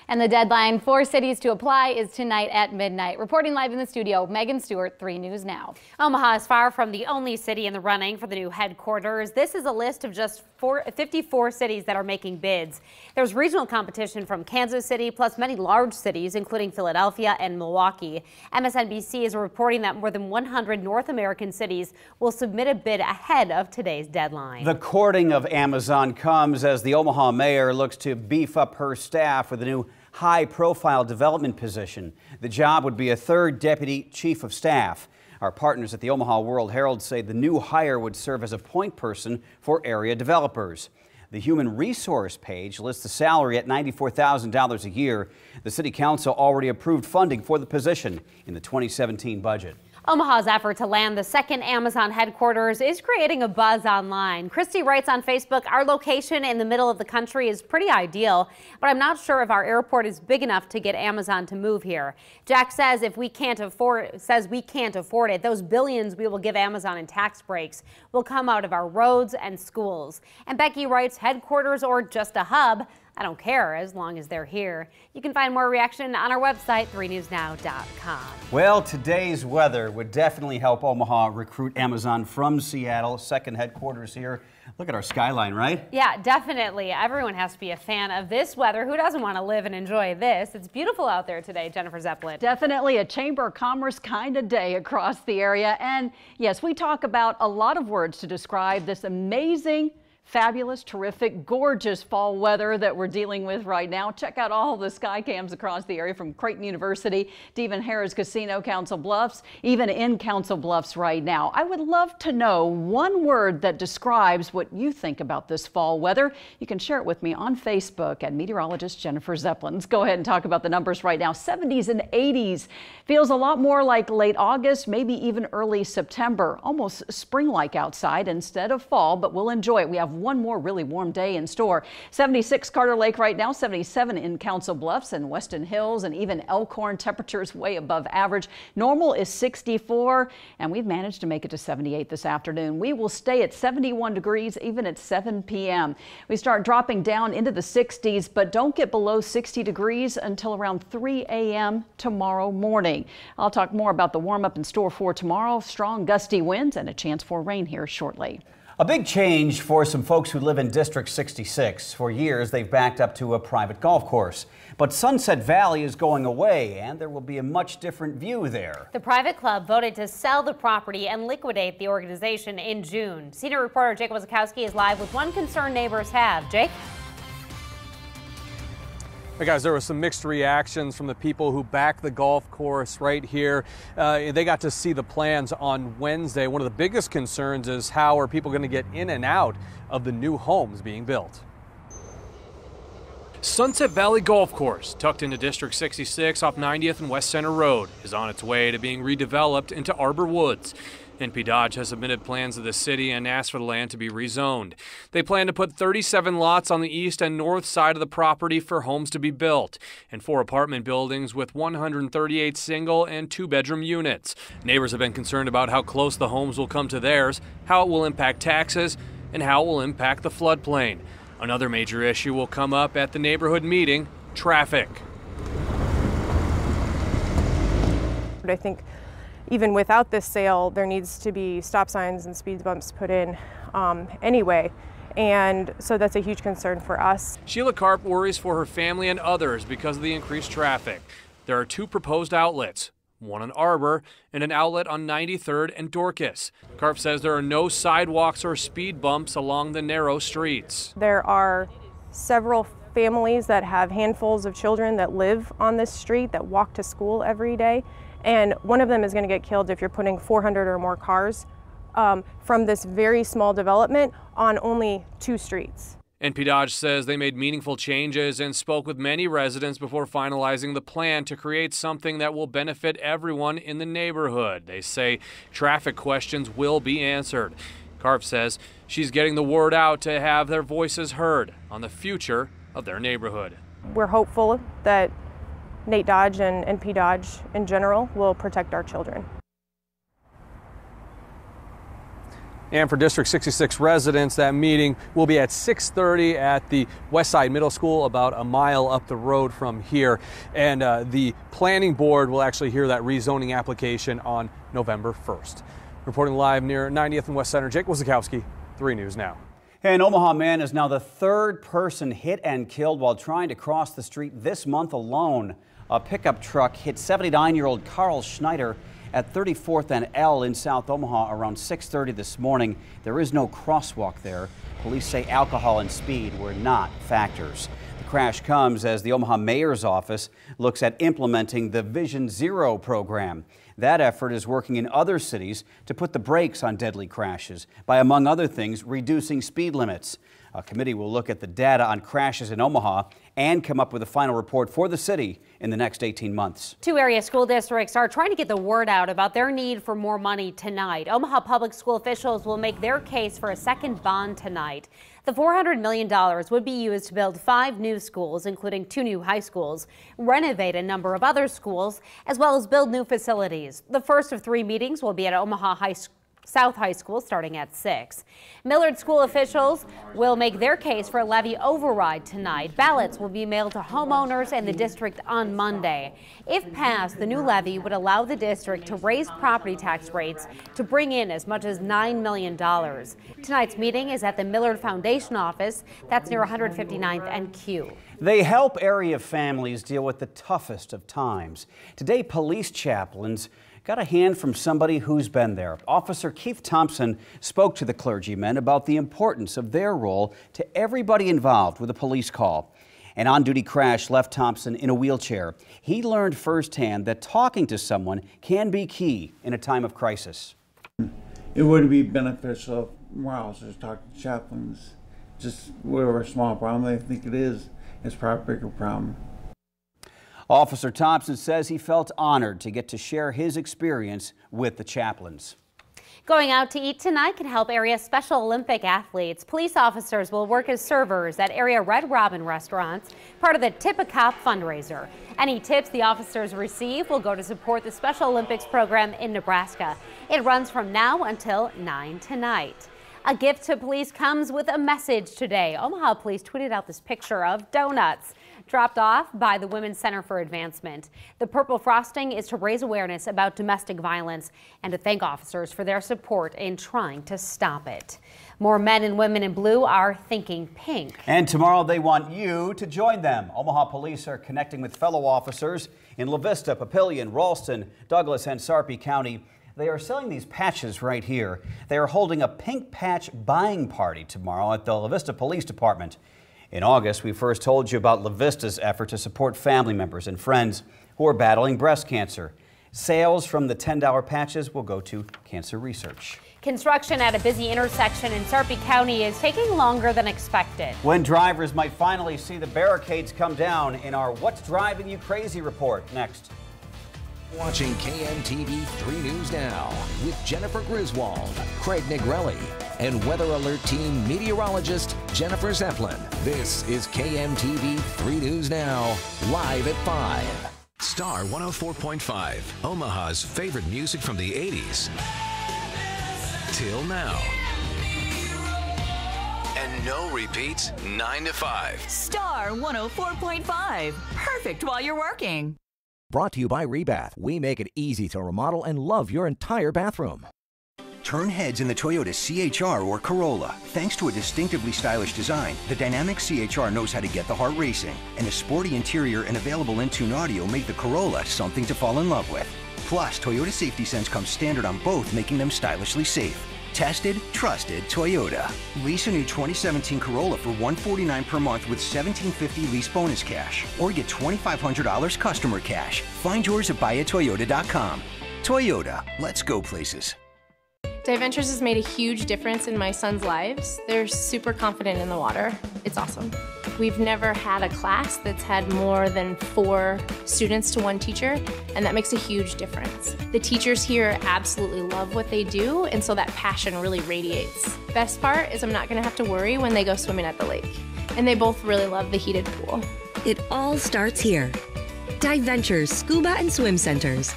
And the deadline for cities to apply is tonight at midnight. Reporting live in the studio, Megan Stewart, 3 News Now. Omaha is far from the only city in the running for the new headquarters. This is a list of just 54 cities that are making bids. There's regional competition from Kansas City, plus many large cities, including Philadelphia and Milwaukee. MSNBC is reporting that more than 100 North American cities will submit a bid ahead of today's deadline. The courting of Amazon comes as the Omaha mayor looks to beef up her staff with a new high-profile development position. The job would be a third deputy chief of staff. Our partners at the Omaha World Herald say the new hire would serve as a point person for area developers. The human resource page lists the salary at $94,000 a year. The city council already approved funding for the position in the 2017 budget. Omaha's effort to land the second Amazon headquarters is creating a buzz online. Christy writes on Facebook, our location in the middle of the country is pretty ideal, but I'm not sure if our airport is big enough to get Amazon to move here. Jack says we can't afford it, those billions we will give Amazon in tax breaks will come out of our roads and schools. And Becky writes, headquarters or just a hub, I don't care as long as they're here. You can find more reaction on our website, 3newsnow.com. Well, today's weather would definitely help Omaha recruit Amazon from Seattle. Second headquarters here. Look at our skyline, right? Yeah, definitely. Everyone has to be a fan of this weather. Who doesn't want to live and enjoy this? It's beautiful out there today, Jennifer Zeppelin. Definitely a Chamber of Commerce kind of day across the area. And yes, we talk about a lot of words to describe this amazing, fabulous, terrific, gorgeous fall weather that we're dealing with right now. Check out all the sky cams across the area from Creighton University to even Harrah's Casino, Council Bluffs, even in Council Bluffs right now. I would love to know one word that describes what you think about this fall weather. You can share it with me on Facebook at meteorologist Jennifer Zeppelin. Let's go ahead and talk about the numbers right now. 70s and 80s. Feels a lot more like late August, maybe even early September. Almost spring-like outside instead of fall, but we'll enjoy it. We have one more really warm day in store. 76 Carter Lake right now, 77 in Council Bluffs and Weston Hills, and even Elkhorn. Temperatures way above average. Normal is 64, and we've managed to make it to 78 this afternoon. We will stay at 71 degrees even at 7 p.m. We start dropping down into the 60s, but don't get below 60 degrees until around 3 a.m. tomorrow morning. I'll talk more about the warm up in store for tomorrow. Strong gusty winds and a chance for rain here shortly. A big change for some folks who live in District 66. For years, they've backed up to a private golf course. But Sunset Valley is going away, and there will be a much different view there. The private club voted to sell the property and liquidate the organization in June. Senior reporter Jake Wazakowski is live with one concern neighbors have. Jake? Hey guys, there was some mixed reactions from the people who back the golf course right here. They got to see the plans on Wednesday. One of the biggest concerns is how are people going to get in and out of the new homes being built. Sunset Valley Golf Course, tucked into District 66 off 90th and West Center Road, is on its way to being redeveloped into Arbor Woods. NP Dodge has submitted plans to the city and asked for the land to be rezoned. They plan to put 37 lots on the east and north side of the property for homes to be built, and 4 apartment buildings with 138 single and 2-bedroom units. Neighbors have been concerned about how close the homes will come to theirs, how it will impact taxes, and how it will impact the floodplain. Another major issue will come up at the neighborhood meeting: traffic. I think even without this sale, there needs to be stop signs and speed bumps put in anyway. And so that's a huge concern for us. Sheila Karp worries for her family and others because of the increased traffic. There are 2 proposed outlets. one on Arbor, and an outlet on 93rd and Dorcas. Karpf says there are no sidewalks or speed bumps along the narrow streets. There are several families that have handfuls of children that live on this street that walk to school every day, and one of them is going to get killed if you're putting 400 or more cars from this very small development on only 2 streets. NP Dodge says they made meaningful changes and spoke with many residents before finalizing the plan to create something that will benefit everyone in the neighborhood. They say traffic questions will be answered. Karpf says she's getting the word out to have their voices heard on the future of their neighborhood. We're hopeful that Nate Dodge and NP Dodge in general will protect our children. And for District 66 residents, that meeting will be at 6:30 at the Westside Middle School, about a mile up the road from here. And the planning board will actually hear that rezoning application on November 1st. Reporting live near 90th and West Center, Jake Wozakowski, 3 News Now. An Omaha man is now the 3rd person hit and killed while trying to cross the street this month alone. A pickup truck hit 79-year-old Carl Schneider at 34th and L in South Omaha around 6:30 this morning. There is no crosswalk there. Police say alcohol and speed were not factors. The crash comes as the Omaha Mayor's office looks at implementing the Vision Zero program. That effort is working in other cities to put the brakes on deadly crashes by, among other things, reducing speed limits. A committee will look at the data on crashes in Omaha and come up with a final report for the city in the next 18 months. 2 area school districts are trying to get the word out about their need for more money tonight. Omaha public school officials will make their case for a second bond tonight. The $400 million would be used to build 5 new schools, including 2 new high schools, renovate a number of other schools, as well as build new facilities. The first of 3 meetings will be at Omaha South High School starting at 6. Millard school officials will make their case for a levy override tonight. Ballots will be mailed to homeowners and the district on Monday. If passed, the new levy would allow the district to raise property tax rates to bring in as much as $9 million. Tonight's meeting is at the Millard Foundation office. That's near 159th and Q. They help area families deal with the toughest of times. Today, police chaplains got a hand from somebody who's been there. Officer Keith Thompson spoke to the clergymen about the importance of their role to everybody involved with a police call. An on-duty crash left Thompson in a wheelchair. He learned firsthand that talking to someone can be key in a time of crisis. It would be beneficial if more officers talk to chaplains. Just whatever a small problem they think it is, it's probably a bigger problem. Officer Thompson says he felt honored to get to share his experience with the chaplains. Going out to eat tonight can help area Special Olympic athletes. Police officers will work as servers at area Red Robin restaurants, part of the Tip a Cop fundraiser. Any tips the officers receive will go to support the Special Olympics program in Nebraska. It runs from now until 9 tonight. A gift to police comes with a message today. Omaha Police tweeted out this picture of donuts dropped off by the Women's Center for Advancement. The purple frosting is to raise awareness about domestic violence and to thank officers for their support in trying to stop it. More men and women in blue are thinking pink. And tomorrow they want you to join them. Omaha Police are connecting with fellow officers in La Vista, Papillion, Ralston, Douglas, and Sarpy County. They are selling these patches right here. They are holding a pink patch buying party tomorrow at the La Vista Police Department. In August, we first told you about La Vista's effort to support family members and friends who are battling breast cancer. Sales from the $10 patches will go to cancer research. Construction at a busy intersection in Sarpy County is taking longer than expected. When drivers might finally see the barricades come down in our What's Driving You Crazy report next. Watching KMTV 3 News Now with Jennifer Griswold, Craig Negrelli, and Weather Alert Team meteorologist Jennifer Zeppelin. This is KMTV 3 News Now, live at 5. Star 104.5, Omaha's favorite music from the 80s till now. And no repeats, 9 to 5. Star 104.5, perfect while you're working. Brought to you by Rebath. We make it easy to remodel and love your entire bathroom. Turn heads in the Toyota CHR or Corolla. Thanks to a distinctively stylish design, the dynamic CHR knows how to get the heart racing. And the sporty interior and available in-tune audio make the Corolla something to fall in love with. Plus, Toyota Safety Sense comes standard on both, making them stylishly safe. Tested, trusted Toyota. Lease a new 2017 Corolla for $149 per month with $1,750 lease bonus cash. Or get $2,500 customer cash. Find yours at buyatoyota.com. Toyota, let's go places. Diventures has made a huge difference in my son's lives. They're super confident in the water. It's awesome. We've never had a class that's had more than 4 students to 1 teacher, and that makes a huge difference. The teachers here absolutely love what they do, and so that passion really radiates. Best part is I'm not gonna have to worry when they go swimming at the lake. And they both really love the heated pool. It all starts here. Diventures Scuba and Swim Centers.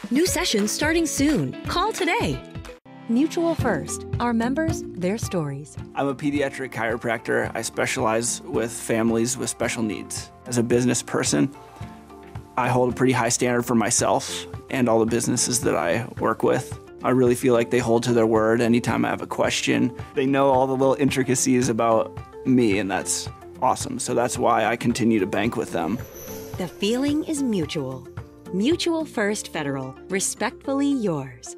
New sessions starting soon. Call today. Mutual First. Our members, their stories. I'm a pediatric chiropractor. I specialize with families with special needs. As a business person, I hold a pretty high standard for myself and all the businesses that I work with. I really feel like they hold to their word anytime I have a question. They know all the little intricacies about me, and that's awesome. So that's why I continue to bank with them. The feeling is mutual. Mutual First Federal. Respectfully yours.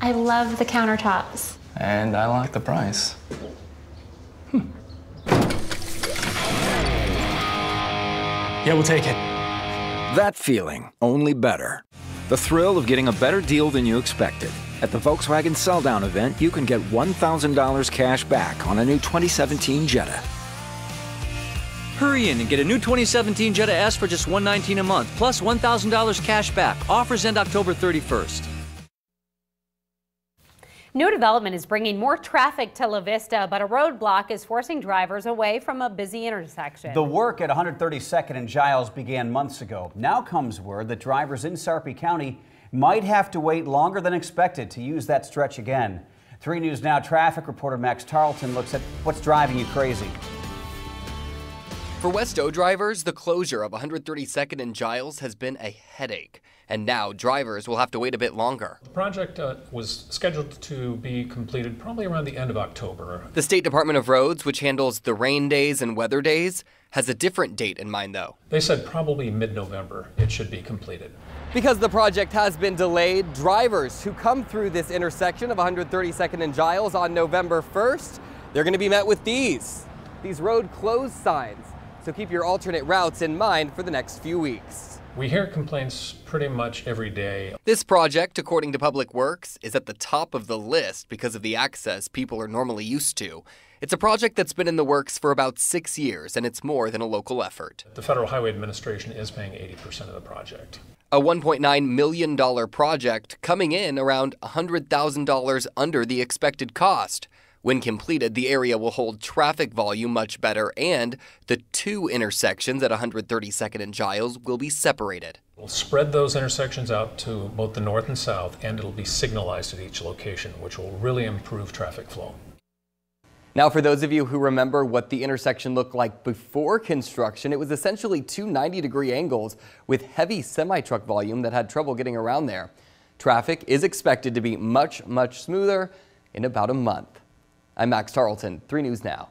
I love the countertops. And I like the price. Yeah, we'll take it. That feeling, only better. The thrill of getting a better deal than you expected. At the Volkswagen Sell-Down event, you can get $1,000 cash back on a new 2017 Jetta. Hurry in and get a new 2017 Jetta S for just $119 a month, plus $1,000 cash back. Offers end October 31st. New development is bringing more traffic to La Vista, but a roadblock is forcing drivers away from a busy intersection. The work at 132nd and Giles began months ago. Now comes word that drivers in Sarpy County might have to wait longer than expected to use that stretch again. 3 News Now traffic reporter Max Tarleton looks at what's driving you crazy. For Westo drivers, the closure of 132nd and Giles has been a headache. And now drivers will have to wait a bit longer. The project was scheduled to be completed probably around the end of October. The State Department of Roads, which handles the rain days and weather days, has a different date in mind though. They said probably mid-November it should be completed. Because the project has been delayed, drivers who come through this intersection of 132nd and Giles on November 1st, they're going to be met with these road closed signs. So keep your alternate routes in mind for the next few weeks. We hear complaints pretty much every day. This project, according to Public Works, is at the top of the list because of the access people are normally used to. It's a project that's been in the works for about 6 years, and it's more than a local effort. The Federal Highway Administration is paying 80% of the project. A $1.9 million project coming in around $100,000 under the expected cost. When completed, the area will hold traffic volume much better, and the 2 intersections at 132nd and Giles will be separated. We'll spread those intersections out to both the north and south, and it'll be signalized at each location, which will really improve traffic flow. Now, for those of you who remember what the intersection looked like before construction, it was essentially 2 90-degree angles with heavy semi-truck volume that had trouble getting around there. Traffic is expected to be much, much smoother in about a month. I'm Max Tarleton, 3 News Now.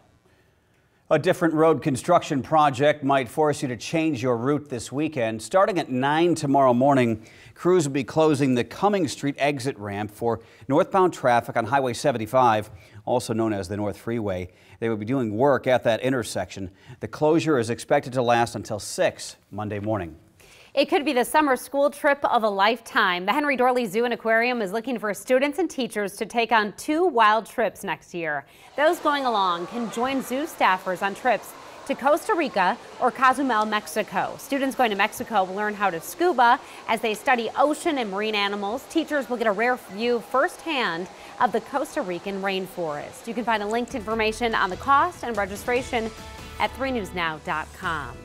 A different road construction project might force you to change your route this weekend. Starting at 9 tomorrow morning, crews will be closing the Cummings Street exit ramp for northbound traffic on Highway 75, also known as the North Freeway. They will be doing work at that intersection. The closure is expected to last until 6 Monday morning. It could be the summer school trip of a lifetime. The Henry Dorley Zoo and Aquarium is looking for students and teachers to take on 2 wild trips next year. Those going along can join zoo staffers on trips to Costa Rica or Cozumel, Mexico. Students going to Mexico will learn how to scuba as they study ocean and marine animals. Teachers will get a rare view firsthand of the Costa Rican rainforest. You can find a linked information on the cost and registration at 3newsnow.com.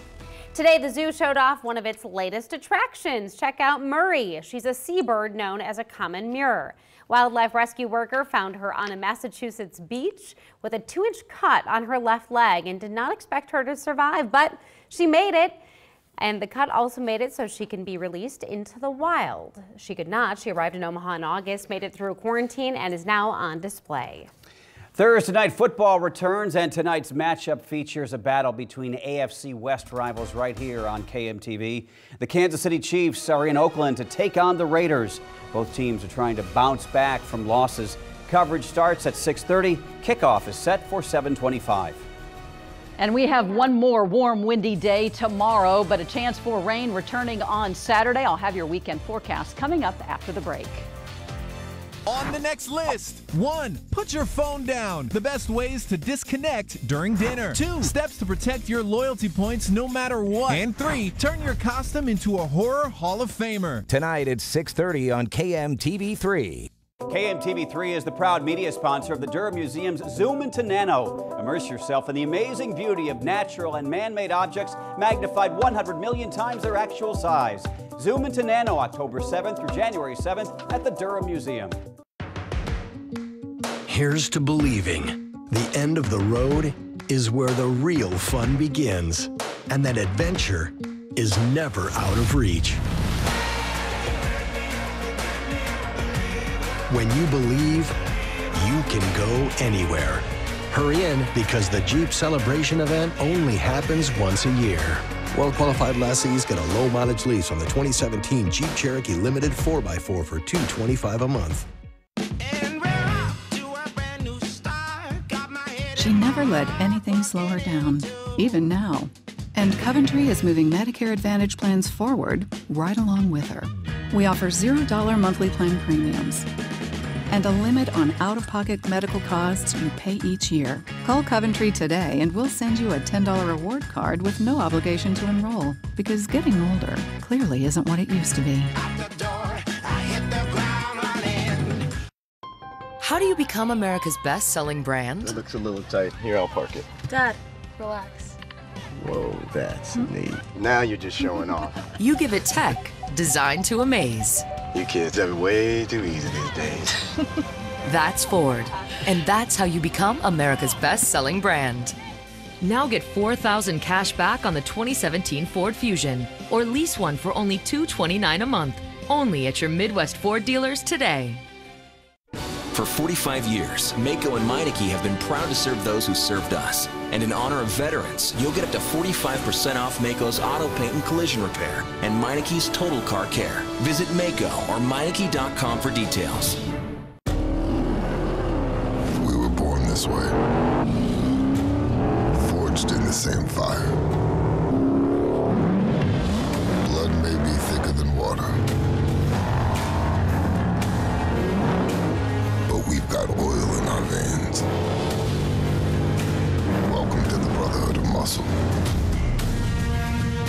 Today, the zoo showed off one of its latest attractions. Check out Murray. She's a seabird known as a common mirror. Wildlife rescue worker found her on a Massachusetts beach with a 2-inch cut on her left leg and did not expect her to survive, but she made it. And the cut also made it so she can be released into the wild. She could not. She arrived in Omaha in August, made it through quarantine, and is now on display. Thursday night football returns, and tonight's matchup features a battle between AFC West rivals right here on KMTV. The Kansas City Chiefs are in Oakland to take on the Raiders. Both teams are trying to bounce back from losses. Coverage starts at 6:30. Kickoff is set for 7:25. And we have one more warm, windy day tomorrow, but a chance for rain returning on Saturday. I'll have your weekend forecast coming up after the break. On the next list, 1. Put your phone down. The best ways to disconnect during dinner. 2. Steps to protect your loyalty points no matter what. And 3. Turn your costume into a horror Hall of Famer. Tonight at 6:30 on KMTV3. KMTV3 is the proud media sponsor of the Durham Museum's Zoom into Nano. Immerse yourself in the amazing beauty of natural and man-made objects magnified 100 million times their actual size. Zoom into Nano, October 7th through January 7th at the Durham Museum. Here's to believing the end of the road is where the real fun begins, and that adventure is never out of reach. When you believe, you can go anywhere. Hurry in, because the Jeep Celebration event only happens once a year. Well-qualified lessees get a low-mileage lease on the 2017 Jeep Cherokee Limited 4x4 for $225 a month. She never let anything slow her down, even now. And Coventry is moving Medicare Advantage plans forward right along with her. We offer $0 monthly plan premiums and a limit on out-of-pocket medical costs you pay each year. Call Coventry today and we'll send you a $10 reward card with no obligation to enroll, because getting older clearly isn't what it used to be. How do you become America's best-selling brand? It looks a little tight. Here, I'll park it. Dad, relax. Whoa, that's neat. Now you're just showing off. You give it tech, designed to amaze. You kids have it way too easy these days. That's Ford, and that's how you become America's best-selling brand. Now get $4,000 cash back on the 2017 Ford Fusion, or lease one for only $229 a month, only at your Midwest Ford dealers today. For 45 years, Mako and Meineke have been proud to serve those who served us. And in honor of veterans, you'll get up to 45% off Mako's auto paint and collision repair and Meineke's total car care. Visit Mako or Meineke.com for details. We were born this way, forged in the same fire. Blood may be thicker than water, we've got oil in our veins. Welcome to the Brotherhood of Muscle.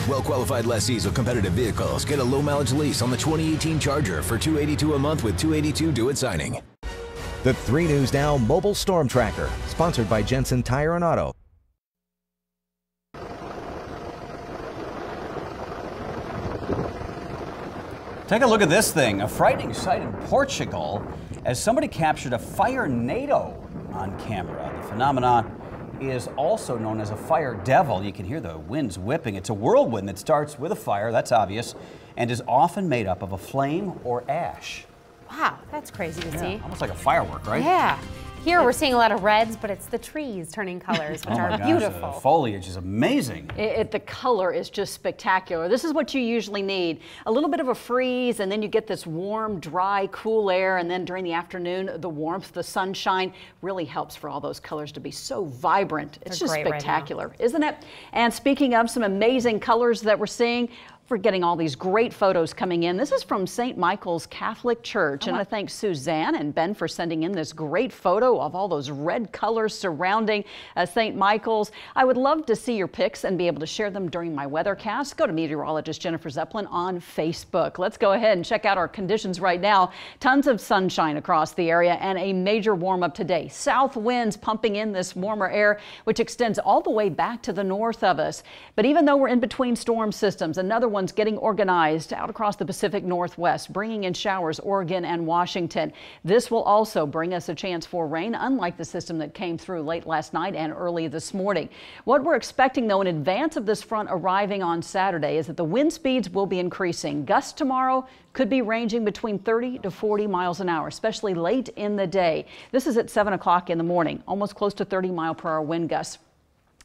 Well-qualified lessees of competitive vehicles get a low-mileage lease on the 2018 Charger for $282 a month with $282 due at signing. The 3 News Now Mobile Storm Tracker, sponsored by Jensen Tire and Auto. Take a look at this thing, a frightening sight in Portugal as somebody captured a fire NATO on camera. The phenomenon is also known as a fire devil. You can hear the winds whipping. It's a whirlwind that starts with a fire, that's obvious, and is often made up of a flame or ash. Wow, that's crazy to see. Almost like a firework, right? Yeah. Here we're seeing a lot of reds, but it's the trees turning colors, which are beautiful. The foliage is amazing. The color is just spectacular. This is what you usually need. A little bit of a freeze, and then you get this warm, dry, cool air, and then during the afternoon, the warmth, the sunshine really helps for all those colors to be so vibrant. It's just spectacular, isn't it? And speaking of some amazing colors that we're seeing, for getting all these great photos coming in. This is from St. Michael's Catholic Church. And I want to thank Suzanne and Ben for sending in this great photo of all those red colors surrounding St. Michael's. I would love to see your pics and be able to share them during my weathercast. Go to meteorologist Jennifer Zeppelin on Facebook. Let's go ahead and check out our conditions right now. Tons of sunshine across the area and a major warm up today. South winds pumping in this warmer air, which extends all the way back to the north of us. But even though we're in between storm systems, another ones getting organized out across the Pacific Northwest, bringing in showers, Oregon and Washington. This will also bring us a chance for rain, unlike the system that came through late last night and early this morning. What we're expecting, though, in advance of this front arriving on Saturday is that the wind speeds will be increasing. Gusts tomorrow could be ranging between 30 to 40 miles an hour, especially late in the day. This is at 7 o'clock in the morning, almost close to 30-mile-per-hour wind gusts,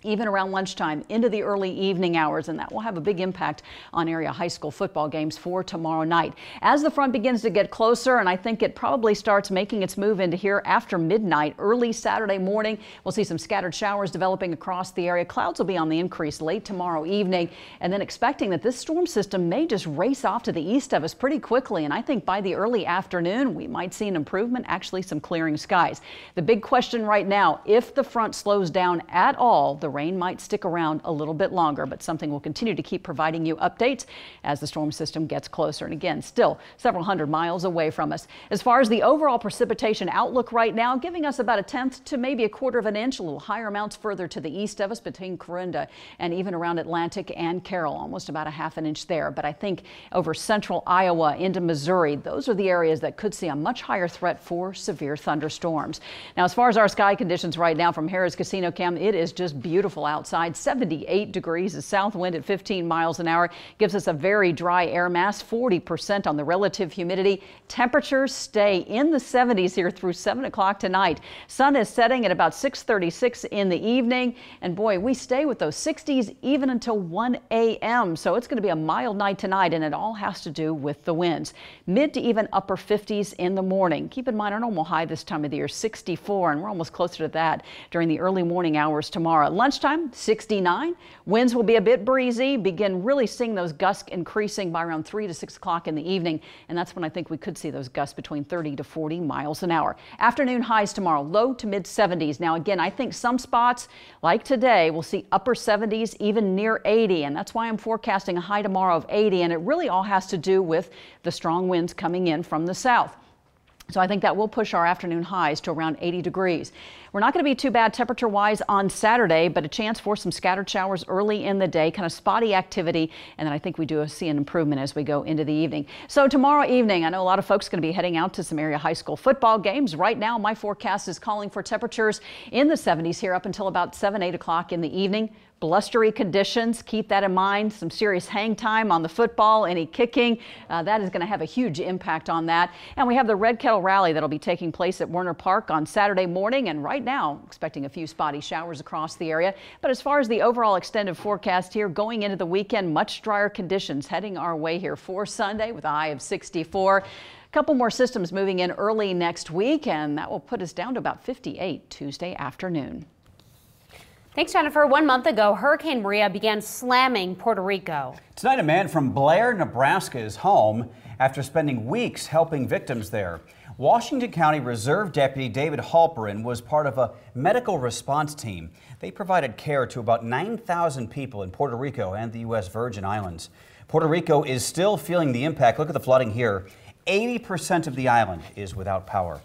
even around lunchtime into the early evening hours, and that will have a big impact on area high school football games for tomorrow night. As the front begins to get closer, and I think it probably starts making its move into here after midnight, early Saturday morning, we'll see some scattered showers developing across the area. Clouds will be on the increase late tomorrow evening, and then expecting that this storm system may just race off to the east of us pretty quickly, and I think by the early afternoon we might see an improvement, actually some clearing skies. The big question right now, if the front slows down at all, the rain might stick around a little bit longer, but something we'll continue to keep providing you updates as the storm system gets closer. And again, still several hundred miles away from us. As far as the overall precipitation outlook right now, giving us about 1/10 to maybe 1/4 of an inch, a little higher amounts further to the east of us between Corinda and even around Atlantic and Carroll, almost about 1/2 an inch there. But I think over central Iowa into Missouri, those are the areas that could see a much higher threat for severe thunderstorms. Now, as far as our sky conditions right now from Harrah's Casino Cam, it is just beautiful outside. 78 degrees, a south wind at 15 miles an hour gives us a very dry air mass, 40% on the relative humidity. Temperatures stay in the 70s here through 7 o'clock tonight. Sun is setting at about 6:36 in the evening, and boy, we stay with those 60s even until 1 a.m. So it's going to be a mild night tonight, and it all has to do with the winds. Mid to even upper 50s in the morning. Keep in mind our normal high this time of the year, 64, and we're almost closer to that during the early morning hours tomorrow. Lunchtime, 69. Winds will be a bit breezy, begin really seeing those gusts increasing by around 3 to 6 o'clock in the evening, and that's when I think we could see those gusts between 30 to 40 miles an hour. Afternoon highs tomorrow, low to mid 70s. Now again, I think some spots like today will see upper 70s, even near 80, and that's why I'm forecasting a high tomorrow of 80, and it really all has to do with the strong winds coming in from the south. So I think that will push our afternoon highs to around 80 degrees. We're not going to be too bad temperature-wise on Saturday, but a chance for some scattered showers early in the day, kind of spotty activity, and then I think we do see an improvement as we go into the evening. So tomorrow evening, I know a lot of folks are going to be heading out to some area high school football games. Right now, my forecast is calling for temperatures in the 70s here up until about 7, 8 o'clock in the evening. Blustery conditions, keep that in mind. Some serious hang time on the football, any kicking, that is going to have a huge impact on that. And we have the Red Kettle Rally that'll be taking place at Werner Park on Saturday morning, and right now expecting a few spotty showers across the area. But as far as the overall extended forecast here going into the weekend, much drier conditions heading our way here for Sunday with a high of 64. A couple more systems moving in early next week, and that will put us down to about 58 Tuesday afternoon. Thanks, Jennifer. 1 month ago, Hurricane Maria began slamming Puerto Rico. Tonight, a man from Blair, Nebraska is home after spending weeks helping victims there. Washington County Reserve Deputy David Halperin was part of a medical response team. They provided care to about 9,000 people in Puerto Rico and the U.S. Virgin Islands. Puerto Rico is still feeling the impact. Look at the flooding here. 80% of the island is without power.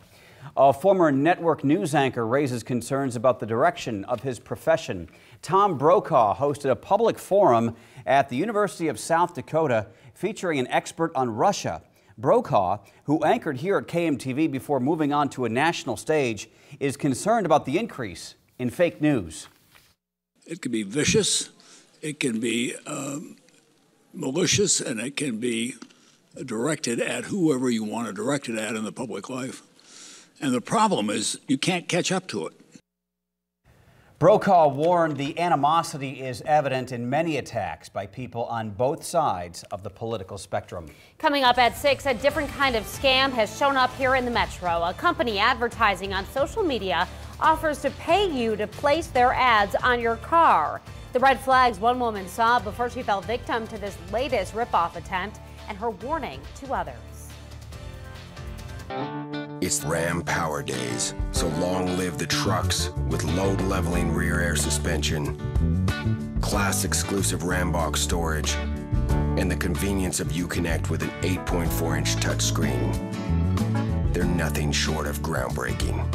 A former network news anchor raises concerns about the direction of his profession. Tom Brokaw hosted a public forum at the University of South Dakota featuring an expert on Russia. Brokaw, who anchored here at KMTV before moving on to a national stage, is concerned about the increase in fake news. It can be vicious, it can be malicious, and it can be directed at whoever you want to direct it at in the public life. And the problem is you can't catch up to it. Brokaw warned the animosity is evident in many attacks by people on both sides of the political spectrum. Coming up at 6, a different kind of scam has shown up here in the metro. A company advertising on social media offers to pay you to place their ads on your car. The red flags one woman saw before she fell victim to this latest ripoff attempt, and her warning to others. It's Ram Power Days, so long live the trucks with load leveling rear air suspension, class exclusive Ram box storage, and the convenience of Uconnect with an 8.4-inch touchscreen. They're nothing short of groundbreaking.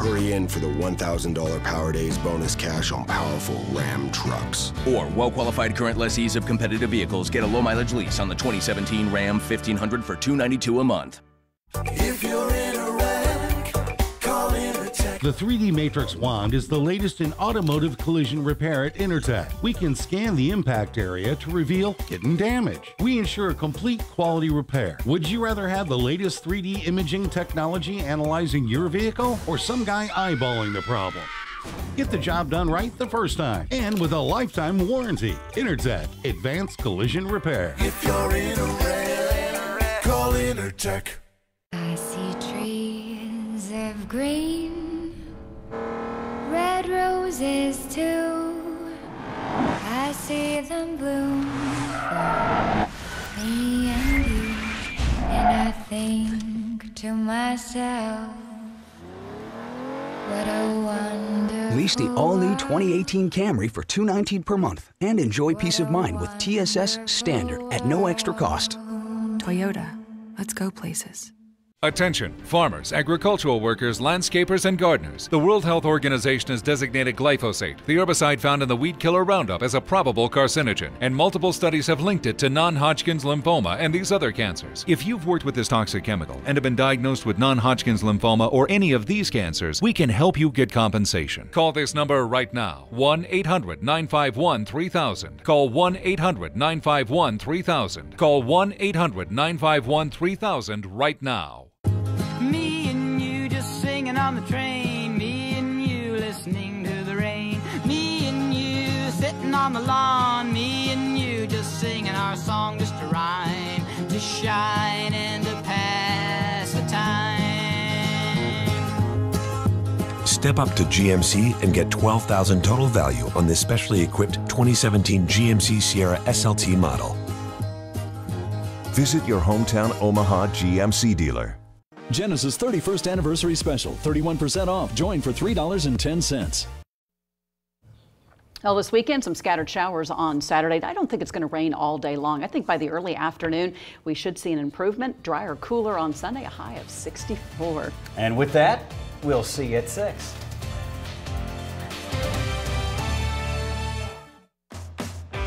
Hurry in for the $1,000 Power Days bonus cash on powerful Ram trucks. Or well-qualified current lessees of competitive vehicles get a low-mileage lease on the 2017 Ram 1500 for $292 a month. If you're in a wreck, call Intertech. The 3D Matrix Wand is the latest in automotive collision repair at Intertech. We can scan the impact area to reveal hidden damage. We ensure complete quality repair. Would you rather have the latest 3D imaging technology analyzing your vehicle or some guy eyeballing the problem? Get the job done right the first time and with a lifetime warranty. Intertech, advanced collision repair. If you're in a wreck, call Intertech. I see trees of green, red roses too. I see them bloom for me and you, and I think to myself, what a wonderful Lease the all-new 2018 Camry for $219 per month and enjoy peace of mind with TSS Standard at no extra cost. Toyota, let's go places. Attention, farmers, agricultural workers, landscapers, and gardeners. The World Health Organization has designated glyphosate, the herbicide found in the weed killer Roundup, as a probable carcinogen, and multiple studies have linked it to non-Hodgkin's lymphoma and these other cancers. If you've worked with this toxic chemical and have been diagnosed with non-Hodgkin's lymphoma or any of these cancers, we can help you get compensation. Call this number right now, 1-800-951-3000. Call 1-800-951-3000. Call 1-800-951-3000 right now. Me and you just singing on the train. Me and you listening to the rain. Me and you sitting on the lawn. Me and you just singing our song just to rhyme, to shine and to pass the time. Step up to GMC and get $12,000 total value on this specially equipped 2017 GMC Sierra SLT model. Visit your hometown Omaha GMC dealer. Genesis 31st Anniversary Special, 31% off. Join for $3.10. Well, this weekend, some scattered showers on Saturday. I don't think it's going to rain all day long. I think by the early afternoon, we should see an improvement. Drier, cooler on Sunday, a high of 64. And with that, we'll see you at 6.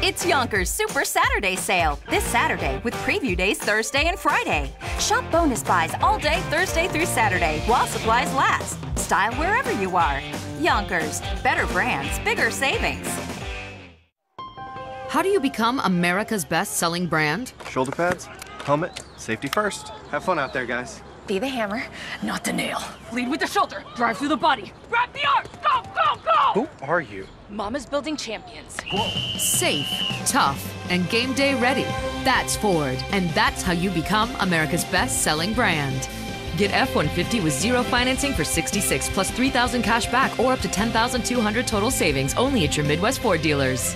It's Yonkers Super Saturday Sale this Saturday with preview days Thursday and Friday. Shop bonus buys all day Thursday through Saturday while supplies last. Style wherever you are. Yonkers, better brands, bigger savings. How do you become America's best-selling brand? Shoulder pads, helmet, safety first. Have fun out there, guys. Be the hammer, not the nail. Lead with the shoulder, drive through the body. Grab the arm, go, go, go! Who are you? Mama's building champions. Safe, tough, and game day ready. That's Ford, and that's how you become America's best-selling brand. Get F-150 with zero financing for $66 plus $3,000 cash back or up to $10,200 total savings only at your Midwest Ford dealers.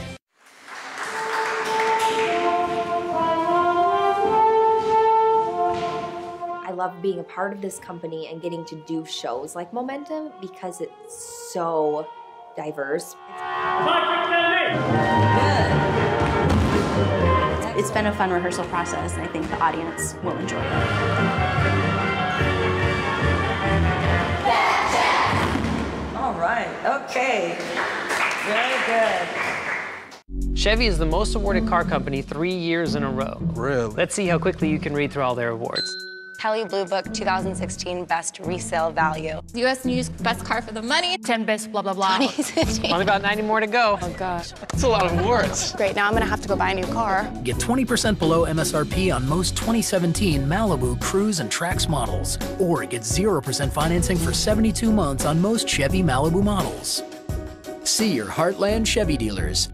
I love being a part of this company and getting to do shows like Momentum because it's so diverse. It's been a fun rehearsal process, and I think the audience will enjoy it. All right, okay. Very good. Chevy is the most awarded car company 3 years in a row. Really? Let's see how quickly you can read through all their awards. Kelley Blue Book 2016 Best Resale Value. U.S. News Best Car for the Money. 10 Best blah, blah, blah. 2016. Only about 90 more to go. Oh, gosh. That's a lot of awards. Great, now I'm gonna have to go buy a new car. Get 20% below MSRP on most 2017 Malibu, Cruise, and Trax models. Or get 0% financing for 72 months on most Chevy Malibu models. See your Heartland Chevy dealers.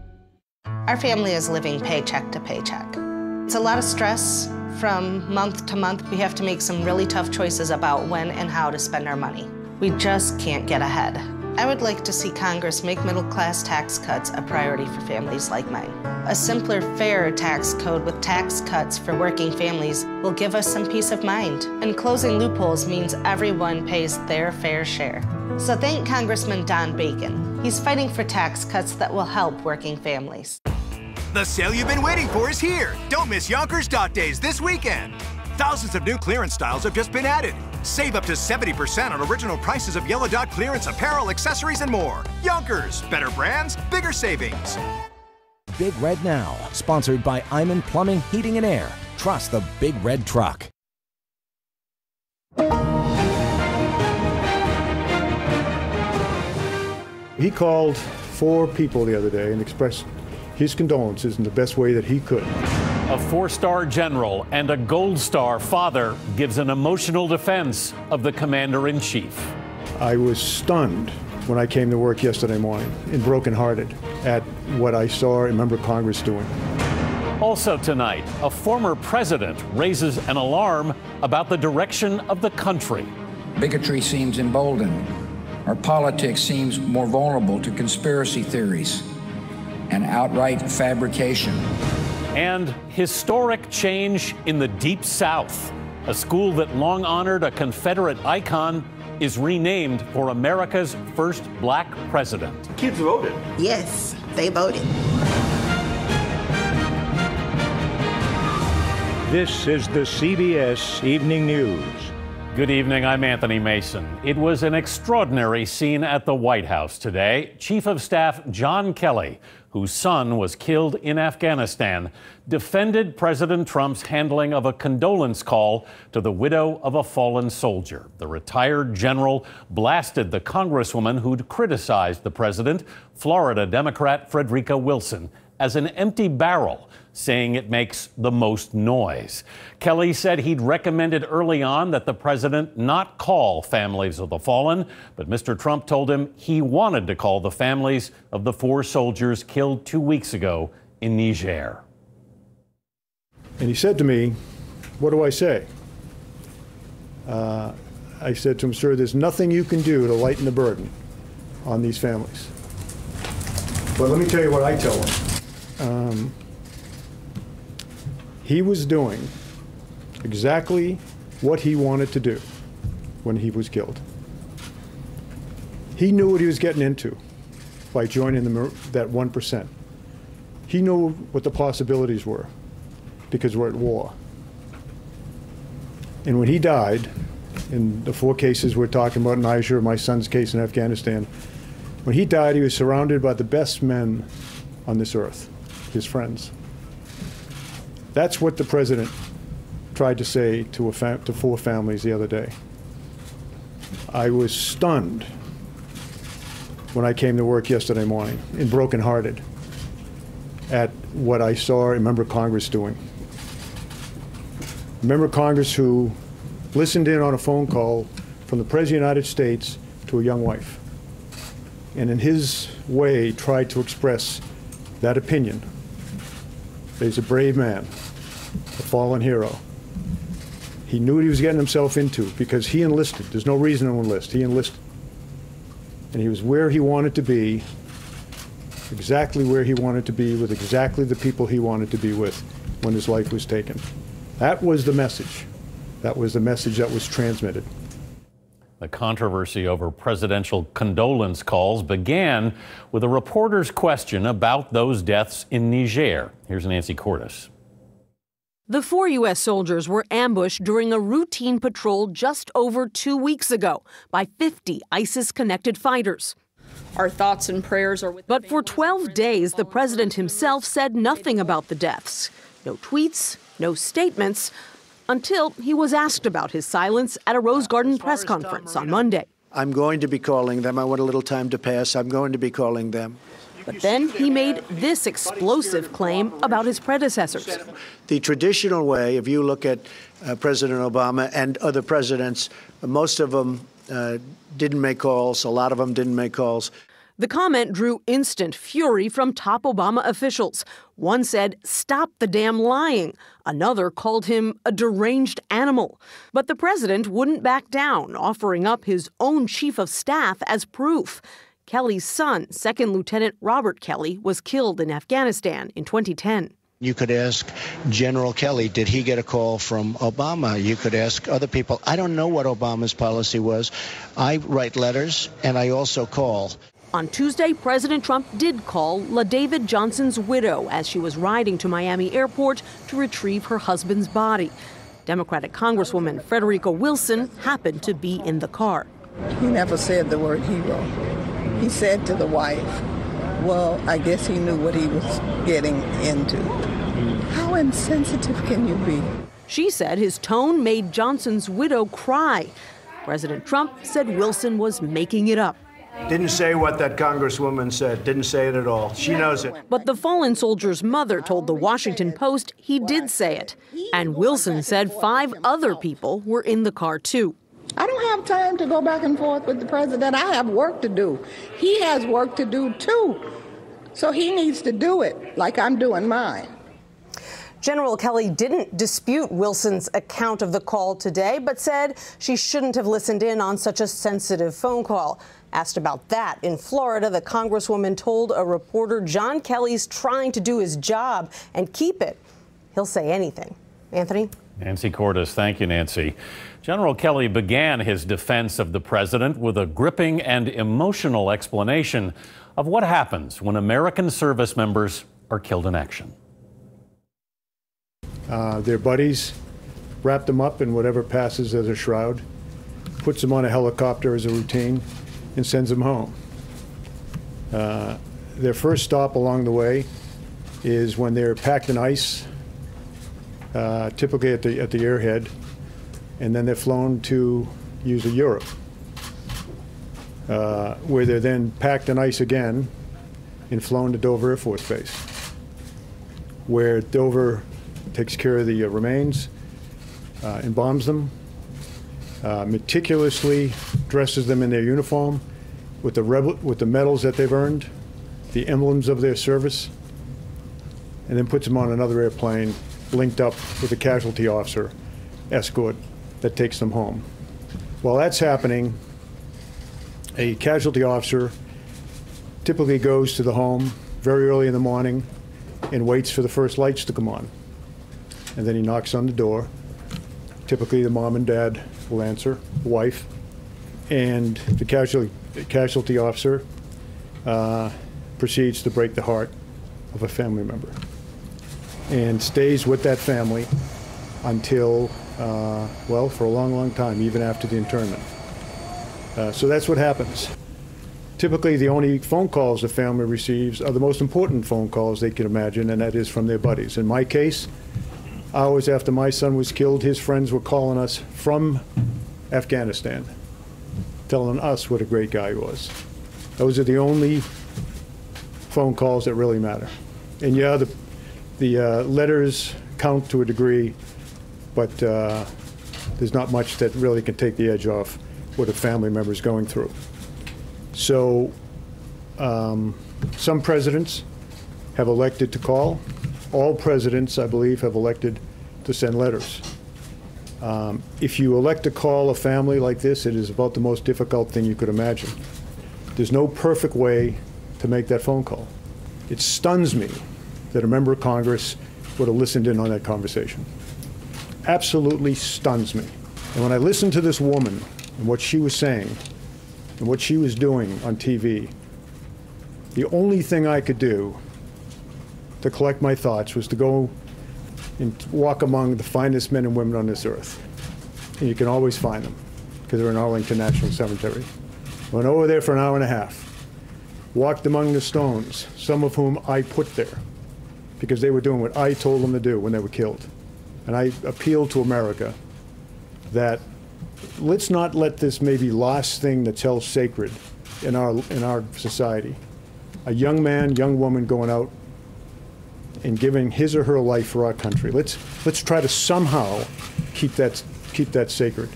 Our family is living paycheck to paycheck. It's a lot of stress. From month to month, we have to make some really tough choices about when and how to spend our money. We just can't get ahead. I would like to see Congress make middle-class tax cuts a priority for families like mine. A simpler, fairer tax code with tax cuts for working families will give us some peace of mind. And closing loopholes means everyone pays their fair share. So thank Congressman Don Bacon. He's fighting for tax cuts that will help working families. The sale you've been waiting for is here. Don't miss Yonkers Dot Days this weekend. Thousands of new clearance styles have just been added. Save up to 70% on original prices of Yellow Dot clearance apparel, accessories, and more. Yonkers, better brands, bigger savings. Big Red Now, sponsored by Iman Plumbing, Heating, and Air. Trust the Big Red Truck. He called 4 people the other day and expressed his condolences in the best way that he could. A 4-star general and a Gold Star father gives an emotional defense of the commander-in-chief. I was stunned when I came to work yesterday morning and brokenhearted at what I saw a member of Congress doing. Also tonight, a former president raises an alarm about the direction of the country. Bigotry seems emboldened. Our politics seems more vulnerable to conspiracy theories and outright fabrication. And historic change in the Deep South. A school that long honored a Confederate icon is renamed for America's first black president. Kids voted. Yes, they voted. This is the CBS Evening News. Good evening, I'm Anthony Mason. It was an extraordinary scene at the White House today. Chief of Staff John Kelly, whose son was killed in Afghanistan, defended President Trump's handling of a condolence call to the widow of a fallen soldier. The retired general blasted the congresswoman who'd criticized the president, Florida Democrat Frederica Wilson, as an empty barrel, saying it makes the most noise. Kelly said he'd recommended early on that the president not call families of the fallen, but Mr. Trump told him he wanted to call the families of the 4 soldiers killed 2 weeks ago in Niger. And he said to me, "What do I say?" I said to him, "Sir, there's nothing you can do to lighten the burden on these families. But let me tell you what I tell them." He was doing exactly what he wanted to do when he was killed. He knew what he was getting into by joining that 1%. He knew what the possibilities were because we're at war. And when he died, in the 4 cases we're talking about, Niger, my son's case in Afghanistan, when he died, he was surrounded by the best men on this earth, his friends. That's what the president tried to say to 4 families the other day. I was stunned when I came to work yesterday morning and brokenhearted at what I saw a member of Congress doing. A member of Congress who listened in on a phone call from the President of the United States to a young wife, and in his way tried to express that opinion. He's a brave man, a fallen hero. He knew what he was getting himself into because he enlisted. There's no reason to enlist. He enlisted. And he was where he wanted to be, exactly where he wanted to be, with exactly the people he wanted to be with when his life was taken. That was the message. That was the message that was transmitted. The controversy over presidential condolence calls began with a reporter's question about those deaths in Niger. Here's Nancy Cordes. The 4 U.S. soldiers were ambushed during a routine patrol just over 2 weeks ago by 50 ISIS-connected fighters. Our thoughts and prayers are with. But for 12 days, the president himself said nothing about the deaths. No tweets, no statements, until he was asked about his silence at a Rose Garden press conference on Monday. I'm going to be calling them. I want a little time to pass. I'm going to be calling them. But then he made this explosive claim about his predecessors. The traditional way, if you look at President Obama and other presidents, most of them didn't make calls. A lot of them didn't make calls. The comment drew instant fury from top Obama officials. One said, "Stop the damn lying." Another called him a deranged animal. But the president wouldn't back down, offering up his own chief of staff as proof. Kelly's son, Second Lieutenant Robert Kelly, was killed in Afghanistan in 2010. You could ask General Kelly, did he get a call from Obama? You could ask other people. I don't know what Obama's policy was. I write letters, and I also call. On Tuesday, President Trump did call LaDavid Johnson's widow as she was riding to Miami Airport to retrieve her husband's body. Democratic Congresswoman Frederica Wilson happened to be in the car. He never said the word hero. He said to the wife, well, I guess he knew what he was getting into. How insensitive can you be? She said his tone made Johnson's widow cry. President Trump said Wilson was making it up. Didn't say what that congresswoman said. Didn't say it at all. She knows it. But the fallen soldier's mother told the Washington Post he did say it. And Wilson said 5 other people were in the car, too. I don't have time to go back and forth with the president. I have work to do. He has work to do, too. So he needs to do it like I'm doing mine. General Kelly didn't dispute Wilson's account of the call today, but said she shouldn't have listened in on such a sensitive phone call. Asked about that in Florida, the Congresswoman told a reporter John Kelly's trying to do his job and keep it. He'll say anything. Anthony? Nancy Cordes, thank you, Nancy. General Kelly began his defense of the president with a gripping and emotional explanation of what happens when American service members are killed in action. Their buddies wrap them up in whatever passes as a shroud, puts them on a helicopter as a routine, and sends them home. Their first stop along the way is when they're packed in ice, typically at the airhead, and then they're flown to usually Europe, where they're then packed in ice again and flown to Dover Air Force Base, where Dover takes care of the remains, embalms them, meticulously dresses them in their uniform with the medals that they've earned, the emblems of their service, and then puts them on another airplane linked up with a casualty officer escort that takes them home. While that's happening, a casualty officer typically goes to the home very early in the morning and waits for the first lights to come on. And then he knocks on the door. Typically the mom and dad will answer, the wife, and the casualty officer proceeds to break the heart of a family member and stays with that family until, well, for a long, long time, even after the internment. So that's what happens. Typically, the only phone calls the family receives are the most important phone calls they can imagine, and that is from their buddies. In my case, hours after my son was killed, his friends were calling us from Afghanistan, telling us what a great guy he was. Those are the only phone calls that really matter. And yeah, the letters count to a degree, but there's not much that really can take the edge off what a family member is going through. So some presidents have elected to call. All presidents, I believe, have elected to send letters. If you elect to call a family like this, it is about the most difficult thing you could imagine. There's no perfect way to make that phone call. It stuns me that a member of Congress would have listened in on that conversation. Absolutely stuns me. And when I listened to this woman and what she was saying and what she was doing on TV, the only thing I could do to collect my thoughts was to go and walk among the finest men and women on this earth. And you can always find them because they're in Arlington National Cemetery. Went over there for an hour and a half, walked among the stones, some of whom I put there because they were doing what I told them to do when they were killed. And I appeal to America that let's not let this maybe last thing that's held sacred in our society. A young man, young woman going out and giving his or her life for our country. Let's try to somehow keep that sacred.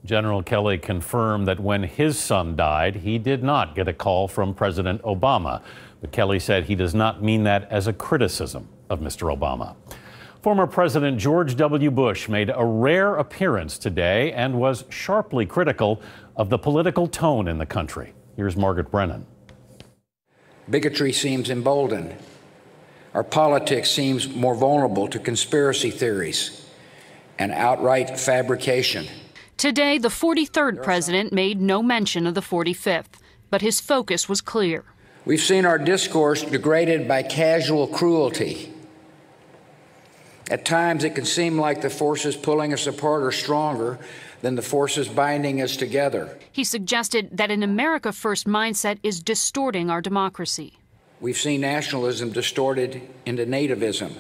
General Kelly confirmed that when his son died, he did not get a call from President Obama. But Kelly said he does not mean that as a criticism of Mr. Obama. Former President George W. Bush made a rare appearance today and was sharply critical of the political tone in the country. Here's Margaret Brennan. Bigotry seems emboldened. Our politics seems more vulnerable to conspiracy theories and outright fabrication. Today, the 43rd president made no mention of the 45th, but his focus was clear. We've seen our discourse degraded by casual cruelty At times, it can seem like the forces pulling us apart are stronger than the forces binding us together. He suggested that an America First mindset is distorting our democracy. We've seen nationalism distorted into nativism.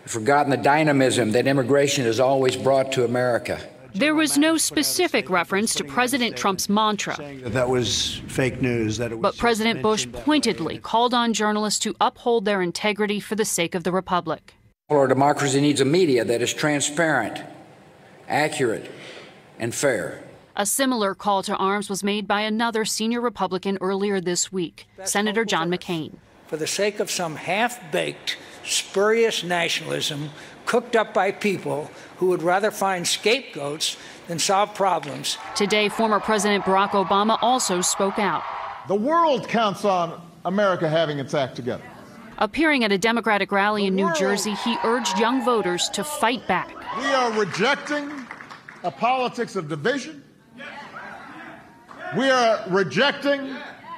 We've forgotten the dynamism that immigration has always brought to America. There was no specific reference to President Trump's mantra. That was fake news. But President Bush pointedly called on journalists to uphold their integrity for the sake of the republic. Our democracy needs a media that is transparent, accurate, and fair. A similar call to arms was made by another senior Republican earlier this week, Senator John McCain. For the sake of some half-baked, spurious nationalism cooked up by people who would rather find scapegoats than solve problems. Today, former President Barack Obama also spoke out. The world counts on America having its act together. Appearing at a Democratic rally in New Jersey, he urged young voters to fight back. We are rejecting a politics of division. We are rejecting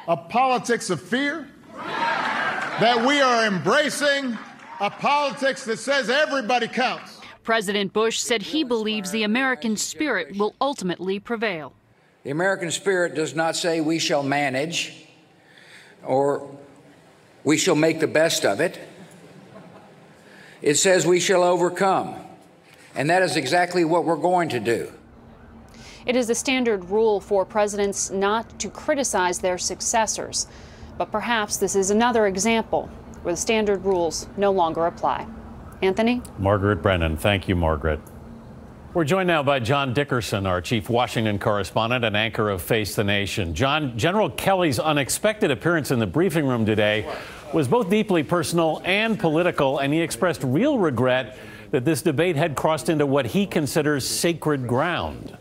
a politics of fear. That we are embracing a politics that says everybody counts. President Bush said he believes the American spirit will ultimately prevail. The American spirit does not say we shall manage or we shall make the best of it. It says we shall overcome. And that is exactly what we're going to do. It is the standard rule for presidents not to criticize their successors. But perhaps this is another example where the standard rules no longer apply. Anthony? Margaret Brennan. Thank you, Margaret. We're joined now by John Dickerson, our chief Washington correspondent and anchor of Face the Nation. John, General Kelly's unexpected appearance in the briefing room today was both deeply personal and political, and he expressed real regret that this debate had crossed into what he considers sacred ground.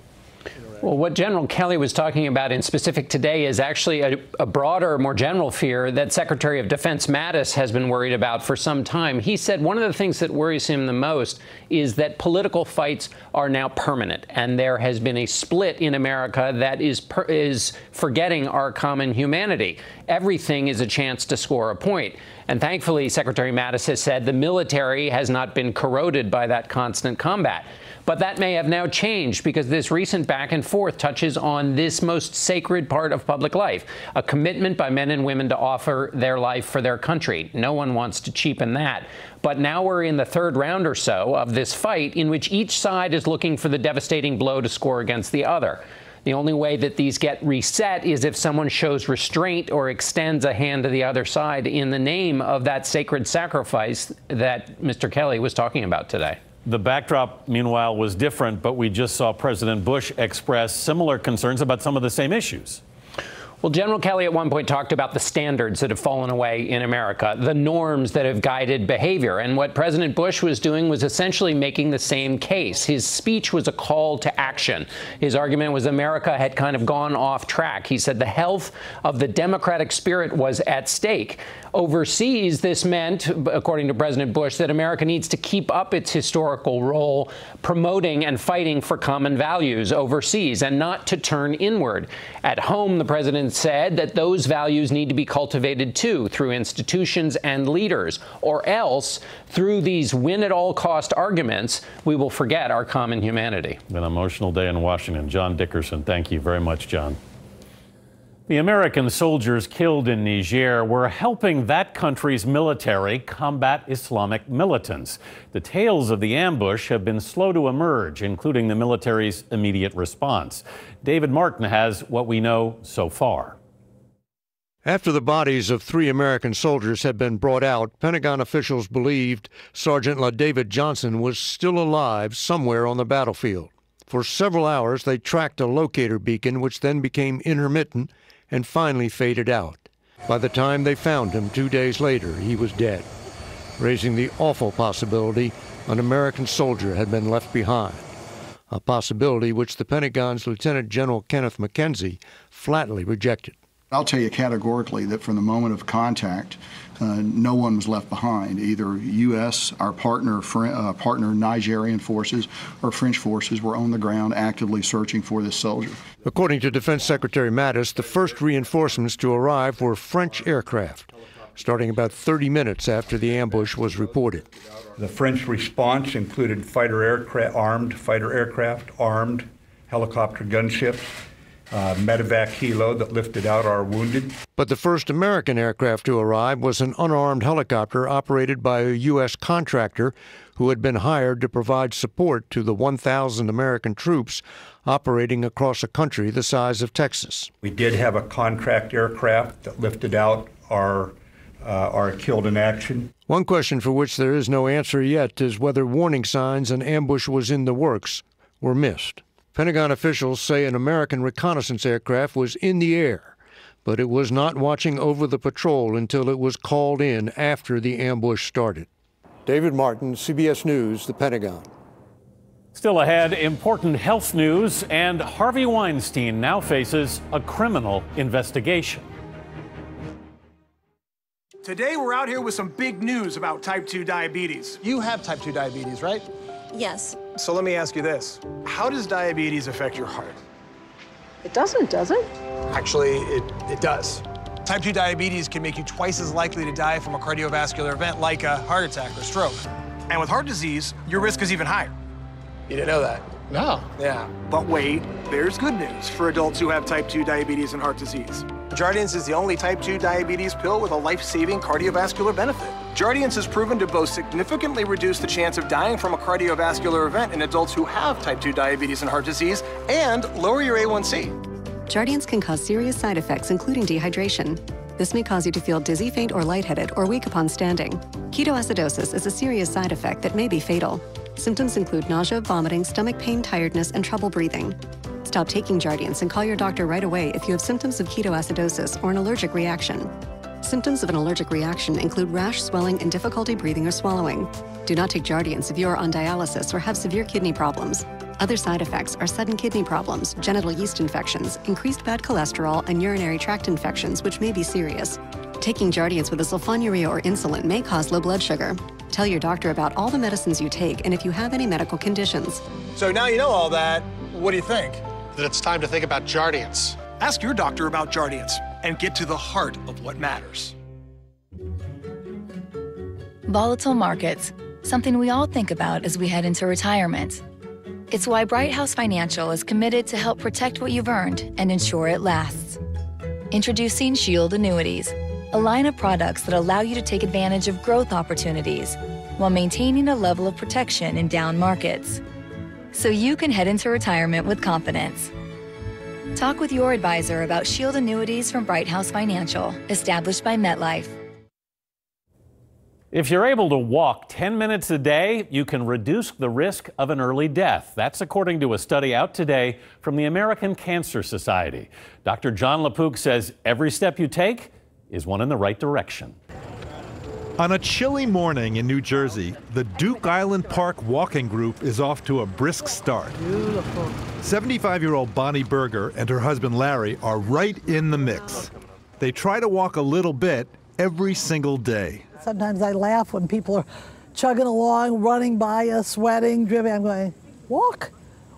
Well, what General Kelly was talking about in specific today is actually a broader, more general fear that Secretary of Defense Mattis has been worried about for some time. He said one of the things that worries him the most is that political fights are now permanent, and there has been a split in America that is forgetting our common humanity. Everything is a chance to score a point. And thankfully, Secretary Mattis has said the military has not been corroded by that constant combat. But that may have now changed because this recent back and forth touches on this most sacred part of public life, a commitment by men and women to offer their life for their country. No one wants to cheapen that. But now we're in the third round or so of this fight in which each side is looking for the devastating blow to score against the other. The only way that these get reset is if someone shows restraint or extends a hand to the other side in the name of that sacred sacrifice that Mr. Kelly was talking about today. The backdrop, meanwhile, was different, but we just saw President Bush express similar concerns about some of the same issues. Well, General Kelly at one point talked about the standards that have fallen away in America, the norms that have guided behavior. And what President Bush was doing was essentially making the same case. His speech was a call to action. His argument was America had kind of gone off track. He said the health of the democratic spirit was at stake. Overseas, this meant, according to President Bush, that America needs to keep up its historical role promoting and fighting for common values overseas and not to turn inward. At home, the president said that those values need to be cultivated too through institutions and leaders, or else through these win-at-all-cost arguments, we will forget our common humanity. An emotional day in Washington. John Dickerson, thank you very much, John. The American soldiers killed in Niger were helping that country's military combat Islamic militants. Details of the ambush have been slow to emerge, including the military's immediate response. David Martin has what we know so far. After the bodies of 3 American soldiers had been brought out, Pentagon officials believed Sergeant LaDavid Johnson was still alive somewhere on the battlefield. For several hours, they tracked a locator beacon, which then became intermittent and finally faded out. By the time they found him 2 days later, he was dead, raising the awful possibility an American soldier had been left behind, a possibility which the Pentagon's Lieutenant General Kenneth McKenzie flatly rejected. I'll tell you categorically that from the moment of contact, no one was left behind. Either U.S., our partner Nigerian forces, or French forces were on the ground actively searching for this soldier. According to Defense Secretary Mattis, the first reinforcements to arrive were French aircraft. starting about 30 minutes after the ambush was reported. The French response included armed fighter aircraft, armed helicopter gunships, medevac helo that lifted out our wounded. But the first American aircraft to arrive was an unarmed helicopter operated by a U.S. contractor who had been hired to provide support to the 1,000 American troops operating across a country the size of Texas. We did have a contract aircraft that lifted out our killed in action. One question for which there is no answer yet is whether warning signs an ambush was in the works were missed. Pentagon officials say an American reconnaissance aircraft was in the air, but it was not watching over the patrol until it was called in after the ambush started. David Martin, CBS News, the Pentagon. Still ahead, important health news, and Harvey Weinstein now faces a criminal investigation. Today, we're out here with some big news about type 2 diabetes. You have type 2 diabetes, right? Yes. So let me ask you this. How does diabetes affect your heart? It doesn't, does it? Actually, it does. Type 2 diabetes can make you twice as likely to die from a cardiovascular event like a heart attack or stroke. And with heart disease, your risk is even higher. You didn't know that? No. Yeah. But wait, there's good news for adults who have type 2 diabetes and heart disease. Jardiance is the only type 2 diabetes pill with a life-saving cardiovascular benefit. Jardiance is proven to both significantly reduce the chance of dying from a cardiovascular event in adults who have type 2 diabetes and heart disease and lower your A1C. Jardiance can cause serious side effects, including dehydration. This may cause you to feel dizzy, faint, or lightheaded, or weak upon standing. Ketoacidosis is a serious side effect that may be fatal. Symptoms include nausea, vomiting, stomach pain, tiredness, and trouble breathing. Stop taking Jardiance and call your doctor right away if you have symptoms of ketoacidosis or an allergic reaction. Symptoms of an allergic reaction include rash, swelling, and difficulty breathing or swallowing. Do not take Jardiance if you are on dialysis or have severe kidney problems. Other side effects are sudden kidney problems, genital yeast infections, increased bad cholesterol, and urinary tract infections, which may be serious. Taking Jardiance with a sulfonylurea or insulin may cause low blood sugar. Tell your doctor about all the medicines you take and if you have any medical conditions. So now you know all that, what do you think? That it's time to think about Jardiance. Ask your doctor about Jardiance and get to the heart of what matters. Volatile markets, something we all think about as we head into retirement. It's why Bright House Financial is committed to help protect what you've earned and ensure it lasts. Introducing Shield Annuities, a line of products that allow you to take advantage of growth opportunities while maintaining a level of protection in down markets, so you can head into retirement with confidence. Talk with your advisor about Shield Annuities from Bright House Financial, established by MetLife. If you're able to walk 10 minutes a day, you can reduce the risk of an early death. That's according to a study out today from the American Cancer Society. Dr. John LaPook says every step you take is one in the right direction. On a chilly morning in New Jersey, the Duke Island Park Walking Group is off to a brisk start. Beautiful. 75-year-old Bonnie Berger and her husband Larry are right in the mix. They try to walk a little bit every single day. Sometimes I laugh when people are chugging along, running by us, sweating, dripping. I'm going, walk,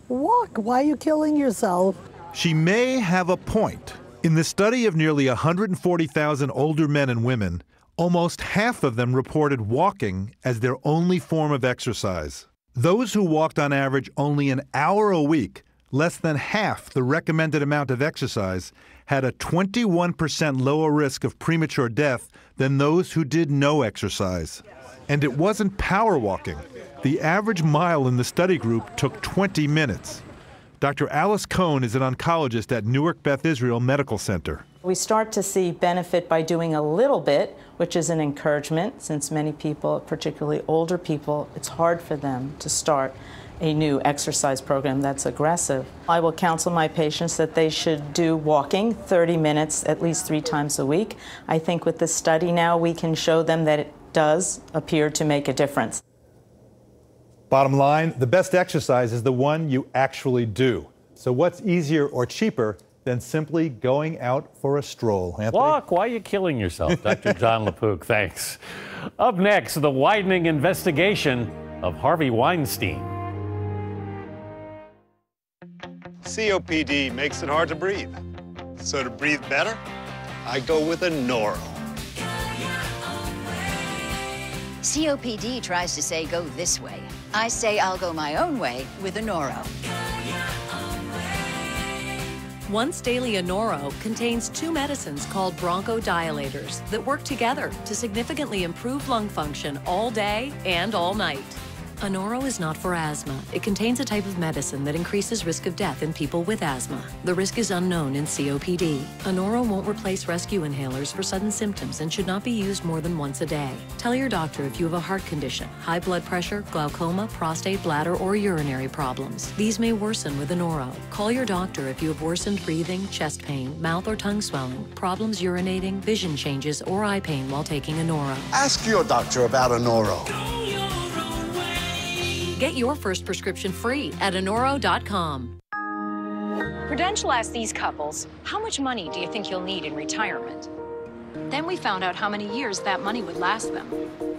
walk. Why are you killing yourself? She may have a point. In the study of nearly 140,000 older men and women, almost half of them reported walking as their only form of exercise. Those who walked on average only an hour a week, less than half the recommended amount of exercise, had a 21% lower risk of premature death than those who did no exercise. And it wasn't power walking. The average mile in the study group took 20 minutes. Dr. Alice Cohn is an oncologist at Newark Beth Israel Medical Center. We start to see benefit by doing a little bit, which is an encouragement, since many people, particularly older people, it's hard for them to start a new exercise program that's aggressive. I will counsel my patients that they should do walking 30 minutes at least 3 times a week. I think with this study now we can show them that it does appear to make a difference. Bottom line, the best exercise is the one you actually do. So what's easier or cheaper than simply going out for a stroll? Anthony? Walk. Why are you killing yourself? Dr. John LaPook, thanks. Up next, the widening investigation of Harvey Weinstein. COPD makes it hard to breathe. So to breathe better, I go with a Noro. COPD tries to say go this way. I say I'll go my own way with Anoro. Once Daily Anoro contains 2 medicines called bronchodilators that work together to significantly improve lung function all day and all night. Anoro is not for asthma. It contains a type of medicine that increases risk of death in people with asthma. The risk is unknown in COPD. Anoro won't replace rescue inhalers for sudden symptoms and should not be used more than once a day. Tell your doctor if you have a heart condition, high blood pressure, glaucoma, prostate, bladder, or urinary problems. These may worsen with Anoro. Call your doctor if you have worsened breathing, chest pain, mouth or tongue swelling, problems urinating, vision changes, or eye pain while taking Anoro. Ask your doctor about Anoro. Get your first prescription free at Anoro.com. Prudential asked these couples, how much money do you think you'll need in retirement? Then we found out how many years that money would last them.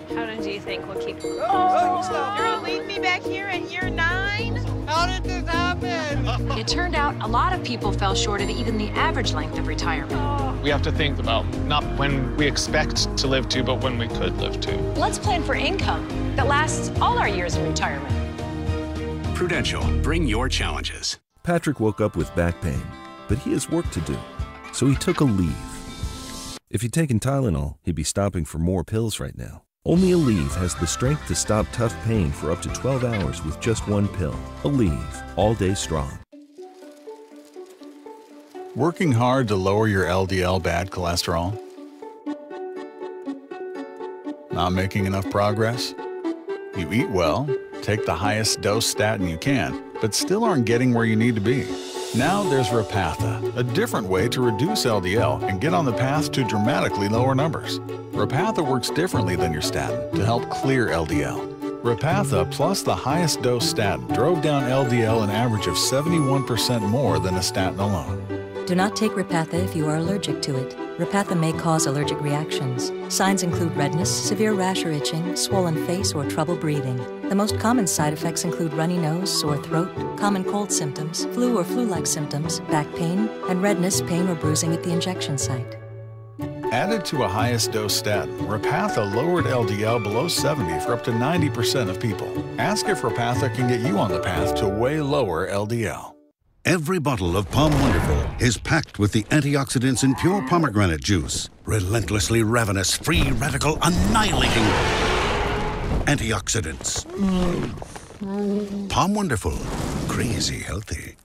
How long do you think we'll keep? Oh, you're gonna leave me back here at year 9? How did this happen? It turned out a lot of people fell short of even the average length of retirement. We have to think about not when we expect to live to, but when we could live to. Let's plan for income that lasts all our years in retirement. Prudential, bring your challenges. Patrick woke up with back pain, but he has work to do, so he took a leave. If he'd taken Tylenol, he'd be stopping for more pills right now. Only Aleve has the strength to stop tough pain for up to 12 hours with just 1 pill. Aleve, all day strong. Working hard to lower your LDL bad cholesterol? Not making enough progress? You eat well, take the highest dose statin you can, but still aren't getting where you need to be. Now there's Repatha, a different way to reduce LDL and get on the path to dramatically lower numbers. Repatha works differently than your statin to help clear LDL. Repatha plus the highest dose statin drove down LDL an average of 71% more than a statin alone. Do not take Repatha if you are allergic to it. Repatha may cause allergic reactions. Signs include redness, severe rash or itching, swollen face, or trouble breathing. The most common side effects include runny nose, sore throat, common cold symptoms, flu or flu-like symptoms, back pain, and redness, pain, or bruising at the injection site. Added to a highest dose statin, Repatha lowered LDL below 70 for up to 90% of people. Ask if Repatha can get you on the path to way lower LDL. Every bottle of Palm Wonderful is packed with the antioxidants in pure pomegranate juice. Relentlessly ravenous, free radical, annihilating antioxidants. Palm Wonderful, crazy healthy.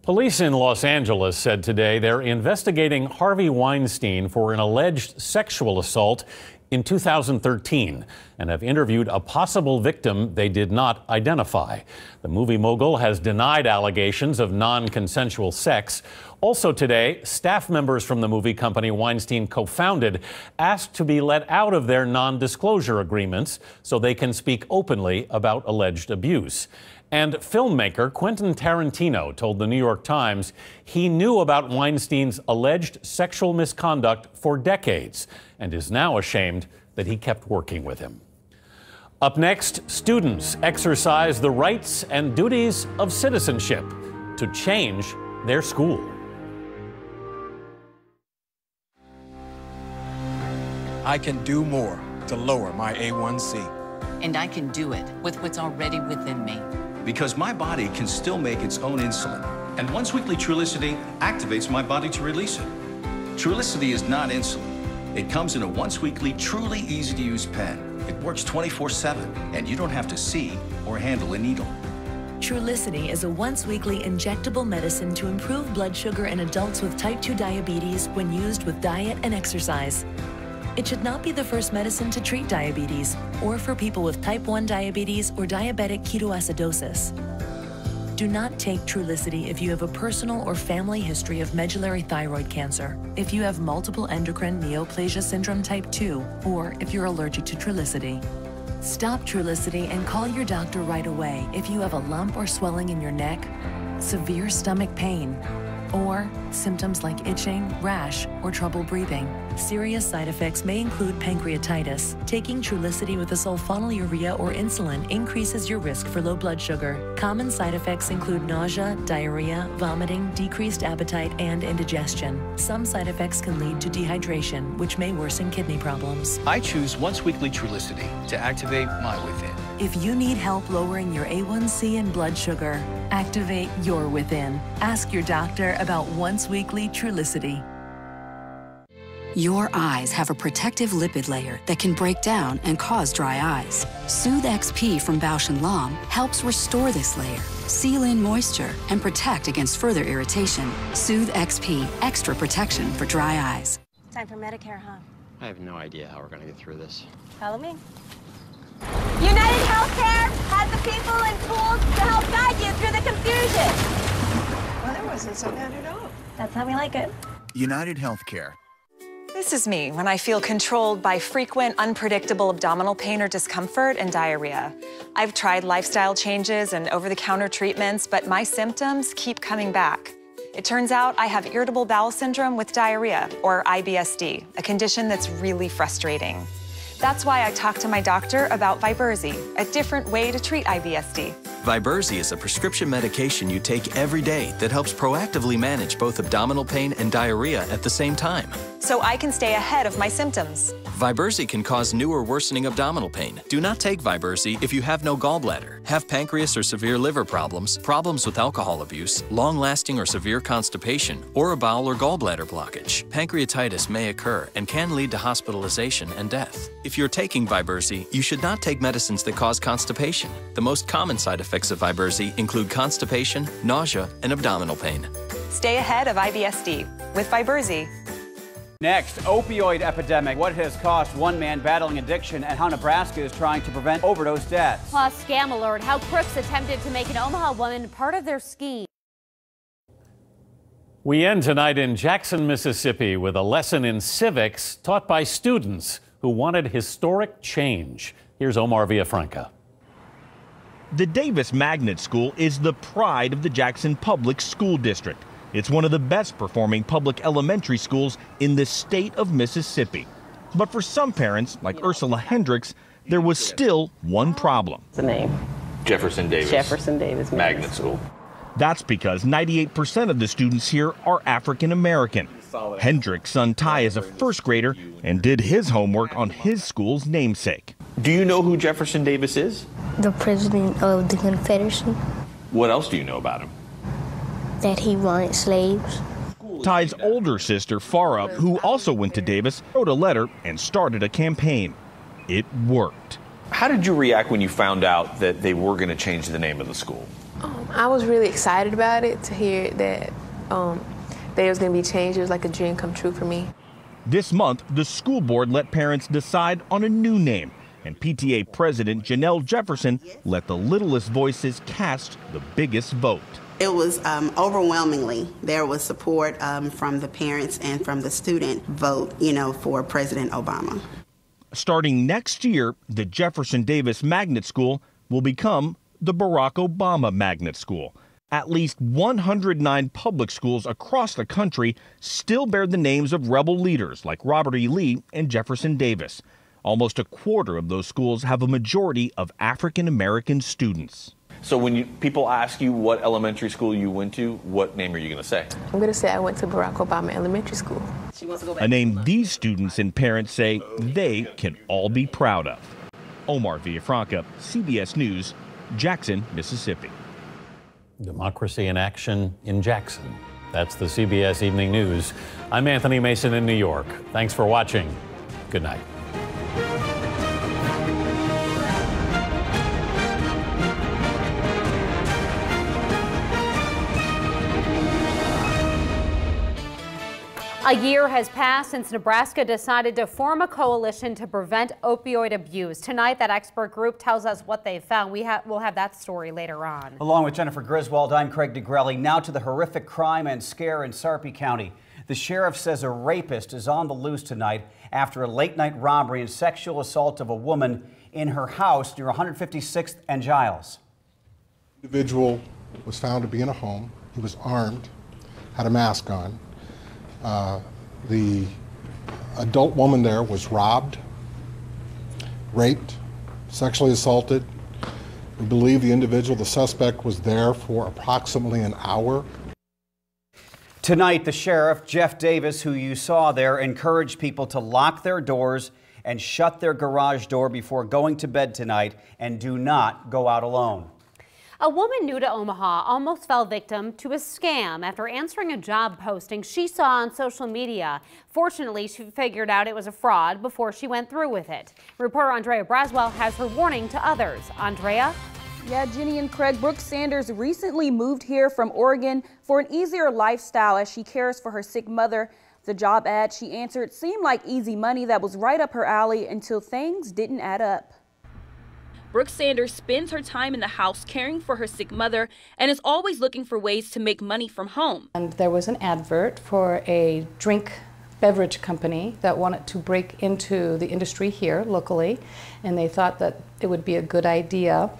Police in Los Angeles said today they're investigating Harvey Weinstein for an alleged sexual assault in 2013 and have interviewed a possible victim they did not identify. The movie mogul has denied allegations of non-consensual sex. Also today, staff members from the movie company Weinstein co-founded asked to be let out of their non-disclosure agreements so they can speak openly about alleged abuse. And filmmaker Quentin Tarantino told the New York Times he knew about Weinstein's alleged sexual misconduct for decades and is now ashamed that he kept working with him. Up next, students exercise the rights and duties of citizenship to change their school. I can do more to lower my A1C. And I can do it with what's already within me. Because my body can still make its own insulin. And once weekly Trulicity activates my body to release it. Trulicity is not insulin. It comes in a once weekly, truly easy to use pen. It works 24/7, and you don't have to see or handle a needle. Trulicity is a once-weekly injectable medicine to improve blood sugar in adults with type 2 diabetes when used with diet and exercise. It should not be the first medicine to treat diabetes or for people with type 1 diabetes or diabetic ketoacidosis. Do not take Trulicity if you have a personal or family history of medullary thyroid cancer, if you have multiple endocrine neoplasia syndrome type 2, or if you're allergic to Trulicity. Stop Trulicity and call your doctor right away if you have a lump or swelling in your neck, severe stomach pain, or symptoms like itching, rash, or trouble breathing. Serious side effects may include pancreatitis. Taking Trulicity with a sulfonylurea or insulin increases your risk for low blood sugar. Common side effects include nausea, diarrhea, vomiting, decreased appetite, and indigestion. Some side effects can lead to dehydration, which may worsen kidney problems. I choose once-weekly Trulicity to activate my within. If you need help lowering your A1C and blood sugar, activate your within. Ask your doctor about once-weekly Trulicity. Your eyes have a protective lipid layer that can break down and cause dry eyes. Soothe XP from Bausch & Lomb helps restore this layer, seal in moisture, and protect against further irritation. Soothe XP, extra protection for dry eyes. Time for Medicare, huh? I have no idea how we're going to get through this. Follow me. United Healthcare has the people and tools to help guide you through the confusion. Well, that wasn't so bad at all. That's how we like it. United Healthcare. This is me when I feel controlled by frequent, unpredictable abdominal pain or discomfort and diarrhea. I've tried lifestyle changes and over-the-counter treatments, but my symptoms keep coming back. It turns out I have irritable bowel syndrome with diarrhea, or IBS-D, a condition that's really frustrating. That's why I talked to my doctor about Vyburzi, a different way to treat IBS-D. Vyburzi is a prescription medication you take every day that helps proactively manage both abdominal pain and diarrhea at the same time. So I can stay ahead of my symptoms. Vyburzi can cause new or worsening abdominal pain. Do not take Vyburzi if you have no gallbladder, have pancreas or severe liver problems, problems with alcohol abuse, long-lasting or severe constipation, or a bowel or gallbladder blockage. Pancreatitis may occur and can lead to hospitalization and death. If you're taking Vyburzi, you should not take medicines that cause constipation. The most common side effects of Vyburzi include constipation, nausea, and abdominal pain. Stay ahead of IBS-D with Vyburzi. Next, opioid epidemic. What it has cost one man battling addiction and how Nebraska is trying to prevent overdose deaths. Plus, scam alert, how crooks attempted to make an Omaha woman part of their scheme. We end tonight in Jackson, Mississippi with a lesson in civics taught by students who wanted historic change. Here's Omar Villafranca. The Davis Magnet School is the pride of the Jackson Public School District. It's one of the best performing public elementary schools in the state of Mississippi. But for some parents, like Ursula Hendricks, there was still one problem. The name? Jefferson Davis. Jefferson Davis Magnet School. That's because 98% of the students here are African American. Hendricks' son Ty is a first grader and did his homework on his school's namesake. Do you know who Jefferson Davis is? The president of the Confederacy. What else do you know about him? That he wanted slaves. Ty's older sister, Farah, who also went to Davis, wrote a letter and started a campaign. It worked. How did you react when you found out that they were going to change the name of the school? I was really excited about it, to hear that there was going to be change. It was like a dream come true for me. This month, the school board let parents decide on a new name, and PTA President Janelle Jefferson let the littlest voices cast the biggest vote. It was overwhelmingly, there was support from the parents and from the student vote, for President Obama. Starting next year, the Jefferson Davis Magnet School will become the Barack Obama Magnet School. At least 109 public schools across the country still bear the names of rebel leaders like Robert E. Lee and Jefferson Davis. Almost a quarter of those schools have a majority of African American students. So when people ask you what elementary school you went to, what name are you going to say? I'm going to say I went to Barack Obama Elementary School. A name these students and parents say they can all be proud of. Omar Villafranca, CBS News, Jackson, Mississippi. Democracy in action in Jackson. That's the CBS Evening News. I'm Anthony Mason in New York. Thanks for watching. Good night. A year has passed since Nebraska decided to form a coalition to prevent opioid abuse. Tonight, that expert group tells us what they found. We'll have that story later on. Along with Jennifer Griswold, I'm Craig DeGrelli. Now to the horrific crime and scare in Sarpy County. The sheriff says a rapist is on the loose tonight after a late-night robbery and sexual assault of a woman in her house near 156th and Giles. The individual was found to be in a home. He was armed. had a mask on. The adult woman there was robbed, raped, sexually assaulted. We believe the individual, the suspect, was there for approximately an hour. Tonight, the sheriff, Jeff Davis, who you saw there, encouraged people to lock their doors and shut their garage door before going to bed tonight, and do not go out alone. A woman new to Omaha almost fell victim to a scam after answering a job posting she saw on social media. Fortunately, she figured out it was a fraud before she went through with it. Reporter Andrea Braswell has her warning to others. Andrea? Yeah, Jenny and Craig, Brooke Sanders recently moved here from Oregon for an easier lifestyle as she cares for her sick mother. The job ad she answered seemed like easy money that was right up her alley until things didn't add up. Brooke Sanders spends her time in the house caring for her sick mother and is always looking for ways to make money from home. And there was an advert for a beverage company that wanted to break into the industry here locally, and they thought that it would be a good idea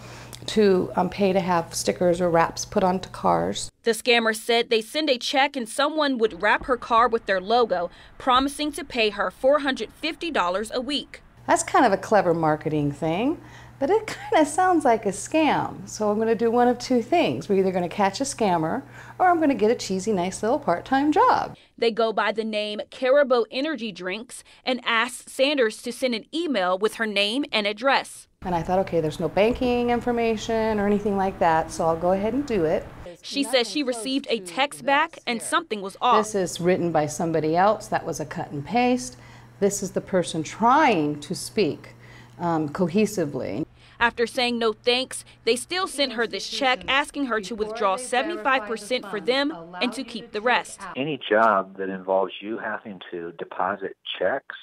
to pay to have stickers or wraps put onto cars. The scammer said they send a check and someone would wrap her car with their logo, promising to pay her $450 a week. That's kind of a clever marketing thing, but it kind of sounds like a scam. So I'm going to do one of two things. We're either going to catch a scammer or I'm going to get a cheesy, nice little part-time job. They go by the name Caribou Energy Drinks and asked Sanders to send an email with her name and address. And I thought, okay, there's no banking information or anything like that, so I'll go ahead and do it. She says she received a text back and something was off. This is written by somebody else. That was a cut and paste. This is the person trying to speak cohesively. After saying no thanks, they still sent her this check asking her to withdraw 75% for them and to keep the rest. Any job that involves you having to deposit checks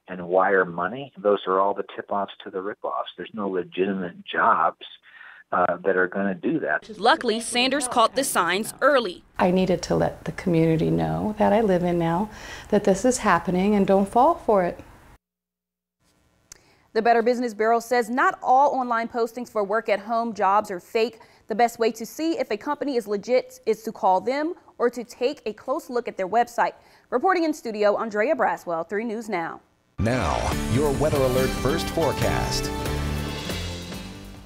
and wire money, those are all the tip-offs to the rip-offs. There's no legitimate jobs that are going to do that. Luckily, Sanders caught the signs early. I needed to let the community know that I live in now that this is happening and don't fall for it. The Better Business Bureau says not all online postings for work-at-home jobs are fake. The best way to see if a company is legit is to call them or to take a close look at their website. Reporting in studio, Andrea Braswell, 3 News Now. Now, your Weather Alert First Forecast.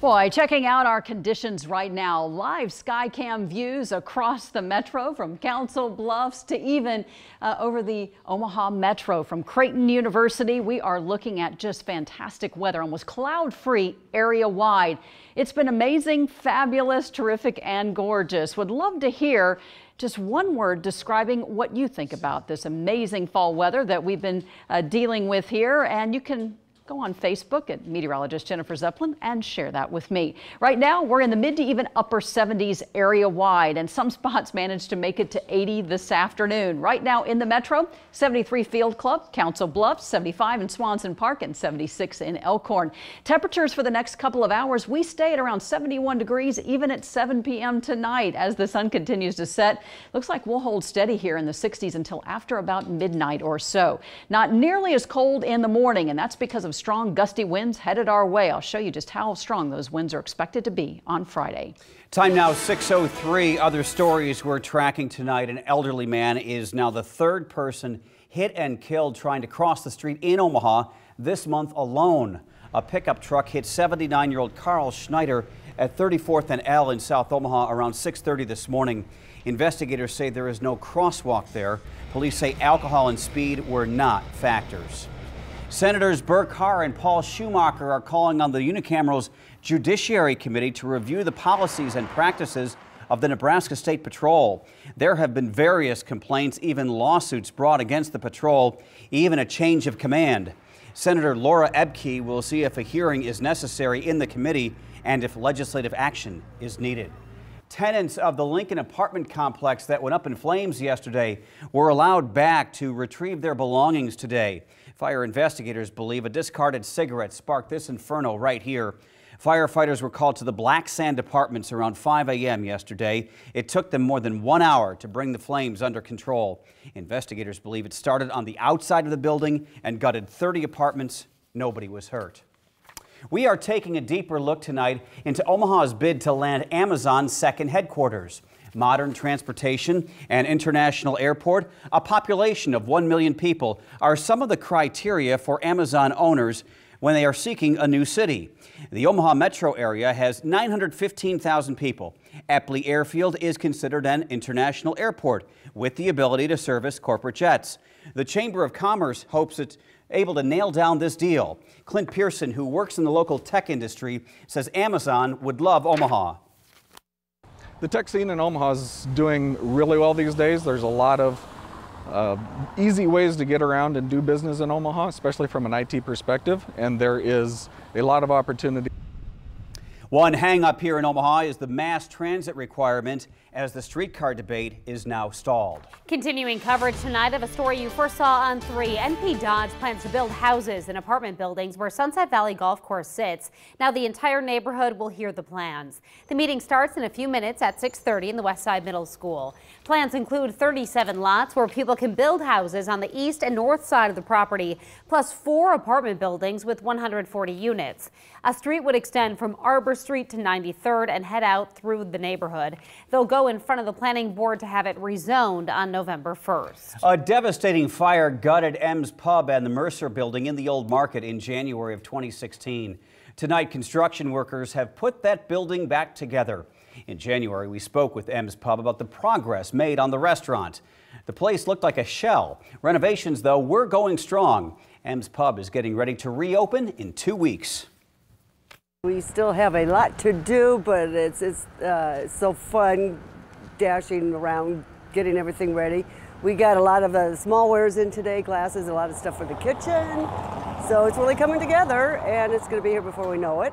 Boy, checking out our conditions right now. Live Skycam views across the metro from Council Bluffs to even over the Omaha Metro. From Creighton University, we are looking at just fantastic weather, almost cloud-free area-wide. It's been amazing, fabulous, terrific, and gorgeous. Would love to hear just one word describing what you think about this amazing fall weather that we've been dealing with here, and you can go on Facebook at meteorologist Jennifer Zeppelin and share that with me. Right now, we're in the mid to even upper 70s area wide, and some spots managed to make it to 80 this afternoon. Right now in the metro, 73 Field Club, Council Bluffs, 75 in Swanson Park, and 76 in Elkhorn. Temperatures for the next couple of hours, we stay at around 71 degrees even at 7 p.m. tonight as the sun continues to set. Looks like we'll hold steady here in the 60s until after about midnight or so. Not nearly as cold in the morning, and that's because of strong gusty winds headed our way. I'll show you just how strong those winds are expected to be on Friday. Time now 6:03. Other stories we're tracking tonight. An elderly man is now the 3rd person hit and killed trying to cross the street in Omaha this month alone. A pickup truck hit 79-year-old Carl Schneider at 34th and L in South Omaha around 6:30 this morning. Investigators say there is no crosswalk there. Police say alcohol and speed were not factors. Senators Burke Harr and Paul Schumacher are calling on the unicameral's Judiciary Committee to review the policies and practices of the Nebraska State Patrol. There have been various complaints, even lawsuits brought against the patrol, even a change of command. Senator Laura Ebke will see if a hearing is necessary in the committee and if legislative action is needed. Tenants of the Lincoln apartment complex that went up in flames yesterday were allowed back to retrieve their belongings today. Fire investigators believe a discarded cigarette sparked this inferno right here. Firefighters were called to the Black Sand Apartments around 5 a.m. yesterday. It took them more than 1 hour to bring the flames under control. Investigators believe it started on the outside of the building and gutted 30 apartments. Nobody was hurt. We are taking a deeper look tonight into Omaha's bid to land Amazon's second headquarters. Modern transportation, an international airport, a population of 1 million people are some of the criteria for Amazon owners when they are seeking a new city. The Omaha metro area has 915,000 people. Eppley Airfield is considered an international airport with the ability to service corporate jets. The Chamber of Commerce hopes it's able to nail down this deal. Clint Pearson, who works in the local tech industry, says Amazon would love Omaha. The tech scene in Omaha is doing really well these days. There's a lot of easy ways to get around and do business in Omaha, especially from an IT perspective, and there is a lot of opportunity. One hang-up here in Omaha is the mass transit requirement, as the streetcar debate is now stalled. Continuing coverage tonight of a story you first saw on 3. NP Dodge plans to build houses and apartment buildings where Sunset Valley Golf Course sits. Now the entire neighborhood will hear the plans. The meeting starts in a few minutes at 6:30 in the Westside Middle School. Plans include 37 lots where people can build houses on the east and north side of the property, plus 4 apartment buildings with 140 units. A street would extend from Arbor Street to 93rd and head out through the neighborhood. They'll go in front of the planning board to have it rezoned on November 1st. A devastating fire gutted M's Pub and the Mercer Building in the Old Market in January of 2016. Tonight, construction workers have put that building back together. In January, we spoke with M's Pub about the progress made on the restaurant. The place looked like a shell. Renovations, though, were going strong. M's Pub is getting ready to reopen in 2 weeks. We still have a lot to do, but it's so fun dashing around, getting everything ready. We got a lot of small wares in today, glasses, a lot of stuff for the kitchen. So it's really coming together, and it's going to be here before we know it.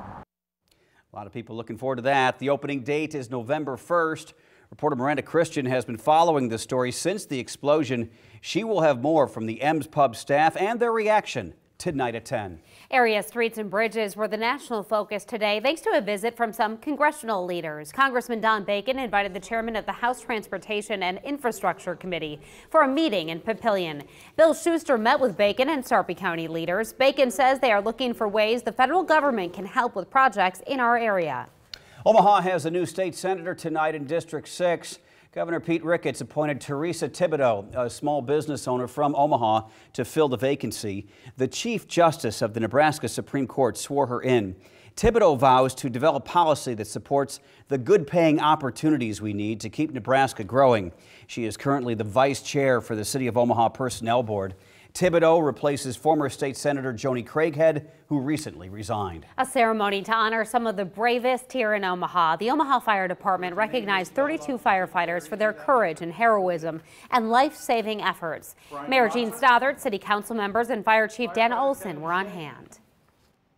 A lot of people looking forward to that. The opening date is November 1st. Reporter Miranda Christian has been following the story since the explosion. She will have more from the M's Pub staff and their reaction tonight at 10. Area streets and bridges were the national focus today, thanks to a visit from some congressional leaders. Congressman Don Bacon invited the chairman of the House Transportation and Infrastructure Committee for a meeting in Papillion. Bill Schuster met with Bacon and Sarpy County leaders. Bacon says they are looking for ways the federal government can help with projects in our area. Omaha has a new state senator tonight in District 6. Governor Pete Ricketts appointed Teresa Thibodeau, a small business owner from Omaha, to fill the vacancy. The Chief Justice of the Nebraska Supreme Court swore her in. Thibodeau vows to develop policy that supports the good-paying opportunities we need to keep Nebraska growing. She is currently the vice chair for the City of Omaha Personnel Board. Thibodeau replaces former state senator Joni Craighead, who recently resigned. A ceremony to honor some of the bravest here in Omaha. The Omaha Fire Department recognized 32 firefighters for their courage and heroism and life-saving efforts. Mayor Gene Stothert, City Council members, and Fire Chief Dan Olson were on hand.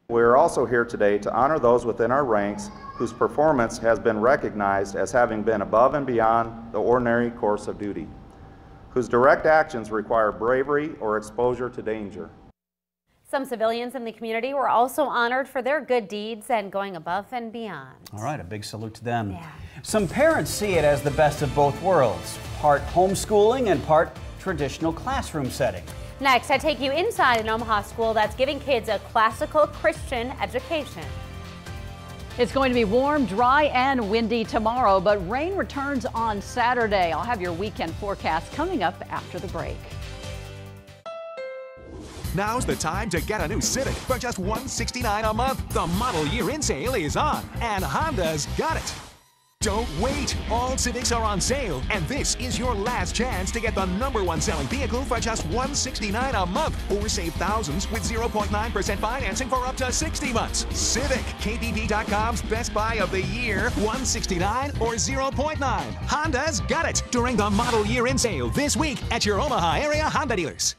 We're also here today to honor those within our ranks whose performance has been recognized as having been above and beyond the ordinary course of duty, whose direct actions require bravery or exposure to danger. Some civilians in the community were also honored for their good deeds and going above and beyond. All right, a big salute to them. Yeah. Some parents see it as the best of both worlds, part homeschooling and part traditional classroom setting. Next, I take you inside an Omaha school that's giving kids a classical Christian education. It's going to be warm, dry, and windy tomorrow, but rain returns on Saturday. I'll have your weekend forecast coming up after the break. Now's the time to get a new Civic for just $169 a month. The model year in sale is on, and Honda's got it. Don't wait. All Civics are on sale, and this is your last chance to get the #1 selling vehicle for just $169 a month, or save thousands with 0.9% financing for up to 60 months. Civic, KBB.com's best buy of the year, $169 or 0.9. Honda's got it during the model year in sale this week at your Omaha area Honda dealers.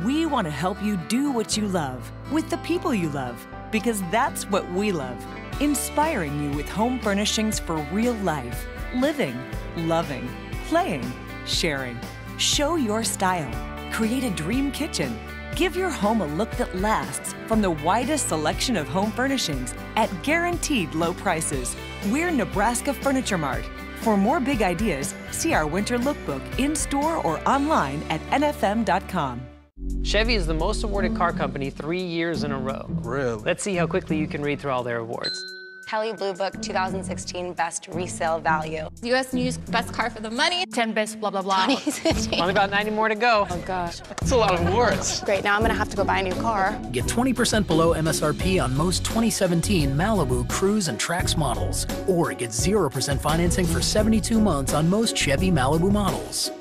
We want to help you do what you love with the people you love, because that's what we love. Inspiring you with home furnishings for real life. Living, loving, playing, sharing. Show your style. Create a dream kitchen. Give your home a look that lasts from the widest selection of home furnishings at guaranteed low prices. We're Nebraska Furniture Mart. For more big ideas, see our winter lookbook in-store or online at nfm.com. Chevy is the most awarded car company 3 years in a row. Really? Let's see how quickly you can read through all their awards. Kelley Blue Book 2016 Best Resale Value. U.S. News Best Car for the Money. 10 Best blah, blah, blah. 2016. Only about 90 more to go. Oh, gosh. That's a lot of awards. Great, now I'm going to have to go buy a new car. Get 20% below MSRP on most 2017 Malibu, Cruise, and Trax models. Or get 0% financing for 72 months on most Chevy Malibu models.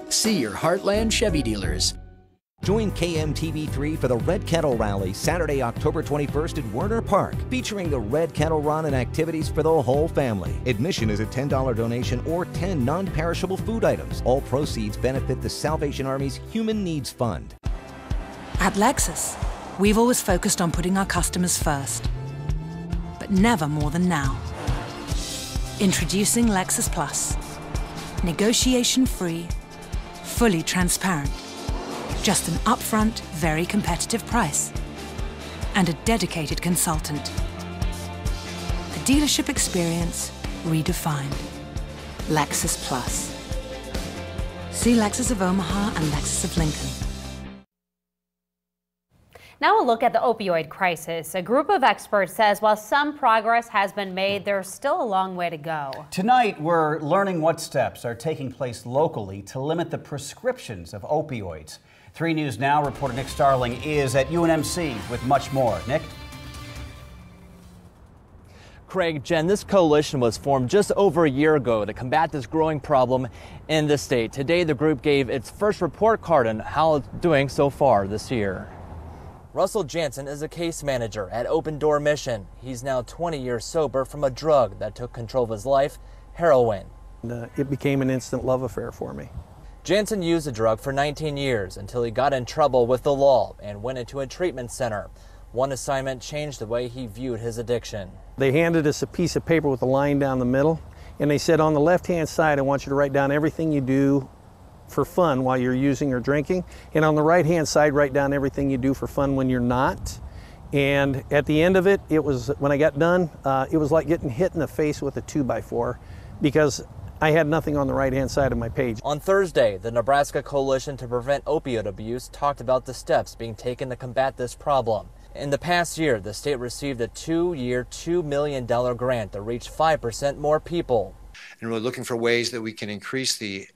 See your Heartland Chevy dealers. Join KMTV3 for the Red Kettle Rally, Saturday, October 21st at Werner Park, featuring the Red Kettle Run and activities for the whole family. Admission is a $10 donation or 10 non-perishable food items. All proceeds benefit the Salvation Army's Human Needs Fund. At Lexus, we've always focused on putting our customers first, but never more than now. Introducing Lexus Plus. Negotiation-free, fully transparent. Just an upfront, very competitive price. And a dedicated consultant. The dealership experience redefined. Lexus Plus. See Lexus of Omaha and Lexus of Lincoln. Now a look at the opioid crisis. A group of experts says while some progress has been made, there's still a long way to go. Tonight, we're learning what steps are taking place locally to limit the prescriptions of opioids. 3 News Now reporter Nick Starling is at UNMC with much more. Nick? Craig, Jen, this coalition was formed just over a year ago to combat this growing problem in the state. Today, the group gave its first report card on how it's doing so far this year. Russell Jansen is a case manager at Open Door Mission. He's now 20 years sober from a drug that took control of his life, heroin. It became an instant love affair for me. Jansen used the drug for 19 years until he got in trouble with the law and went into a treatment center. One assignment changed the way he viewed his addiction. They handed us a piece of paper with a line down the middle, and they said on the left-hand side, I want you to write down everything you do for fun while you're using or drinking, and on the right-hand side, write down everything you do for fun when you're not. And at the end of it, when I got done, it was like getting hit in the face with a 2x4 because I had nothing on the right-hand side of my page. On Thursday, the Nebraska Coalition to Prevent Opioid Abuse talked about the steps being taken to combat this problem. In the past year, the state received a 2-year, $2 million grant to reach 5% more people. And we're looking for ways that we can increase the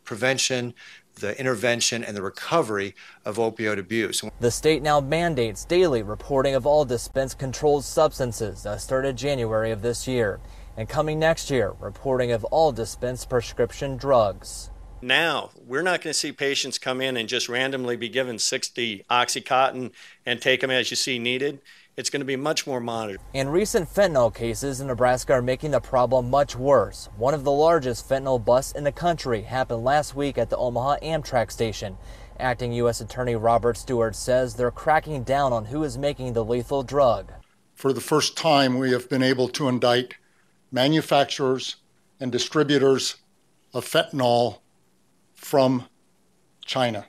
prevention, the intervention, and the recovery of opioid abuse. The state now mandates daily reporting of all dispensed controlled substances that started January of this year. And coming next year, reporting of all dispensed prescription drugs. Now, we're not going to see patients come in and just randomly be given 60 Oxycontin and take them as you see needed. It's going to be much more monitored. And recent fentanyl cases in Nebraska are making the problem much worse. One of the largest fentanyl busts in the country happened last week at the Omaha Amtrak station. Acting U.S. Attorney Robert Stewart says they're cracking down on who is making the lethal drug. For the first time, we have been able to indict manufacturers and distributors of fentanyl from China.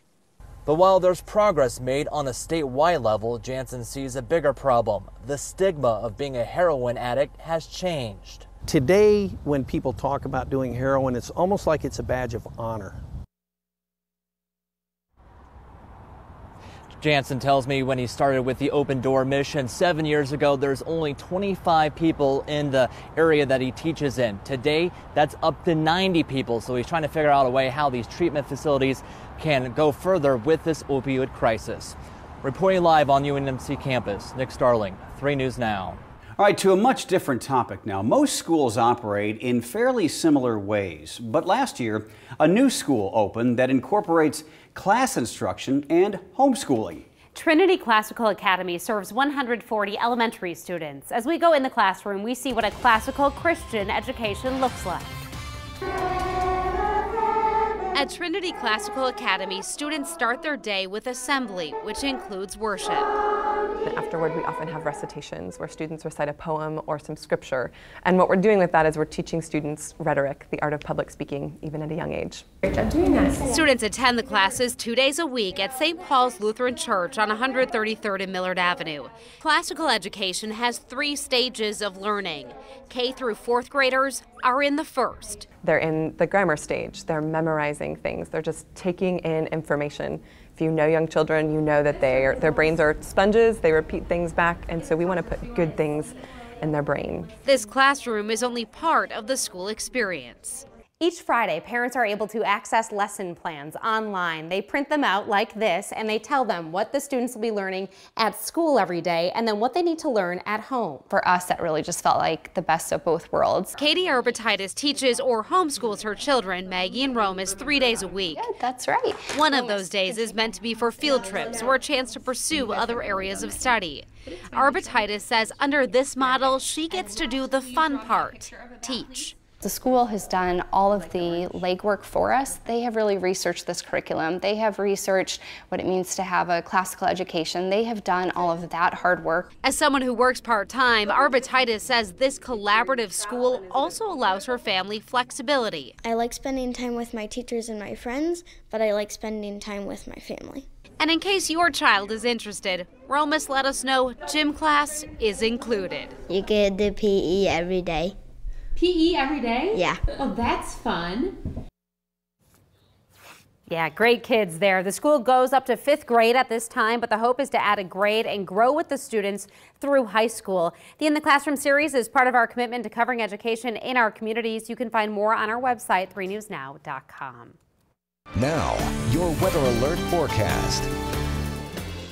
But while there's progress made on a statewide level, Jansen sees a bigger problem. The stigma of being a heroin addict has changed. Today, when people talk about doing heroin, it's almost like it's a badge of honor. Jansen tells me when he started with the Open Door Mission 7 years ago, there's only 25 people in the area that he teaches in. Today, that's up to 90 people. So he's trying to figure out a way how these treatment facilities can go further with this opioid crisis. Reporting live on UNMC campus, Nick Starling, 3 News Now. All right, to a much different topic now. Most schools operate in fairly similar ways, but last year, a new school opened that incorporates class instruction and homeschooling. Trinity Classical Academy serves 140 elementary students. As we go in the classroom, we see what a classical Christian education looks like. At Trinity Classical Academy, students start their day with assembly, which includes worship. Afterward, we often have recitations where students recite a poem or some scripture. And what we're doing with that is we're teaching students rhetoric, the art of public speaking, even at a young age. Great job doing that. Students attend the classes 2 days a week at St. Paul's Lutheran Church on 133rd and Millard Avenue. Classical education has 3 stages of learning. K through 4th graders are in the first. They're in the grammar stage. They're memorizing things. They're just taking in information. If you know young children, you know that their brains are sponges. They repeat things back, and so we want to put good things in their brain. This classroom is only part of the school experience. Each Friday, parents are able to access lesson plans online. They print them out like this, and they tell them what the students will be learning at school every day and then what they need to learn at home. For us, that really just felt like the best of both worlds. Katie Arbatitis teaches or homeschools her children, Maggie and Romus, 3 days a week. Yeah, that's right. One of those days is meant to be for field trips or a chance to pursue other areas of study. Arbatitis says under this model, she gets to do the fun part, teach. The school has done all of the legwork for us. They have really researched this curriculum. They have researched what it means to have a classical education. They have done all of that hard work. As someone who works part-time, Arbatitis says this collaborative school also allows her family flexibility. I like spending time with my teachers and my friends, but I like spending time with my family. And in case your child is interested, Romus let us know gym class is included. You get the PE every day. PE every day? Yeah. Oh, that's fun. Yeah, great kids there. The school goes up to 5th grade at this time, but the hope is to add a grade and grow with the students through high school. The In the Classroom series is part of our commitment to covering education in our communities. You can find more on our website, 3newsnow.com. Now, your weather alert forecast.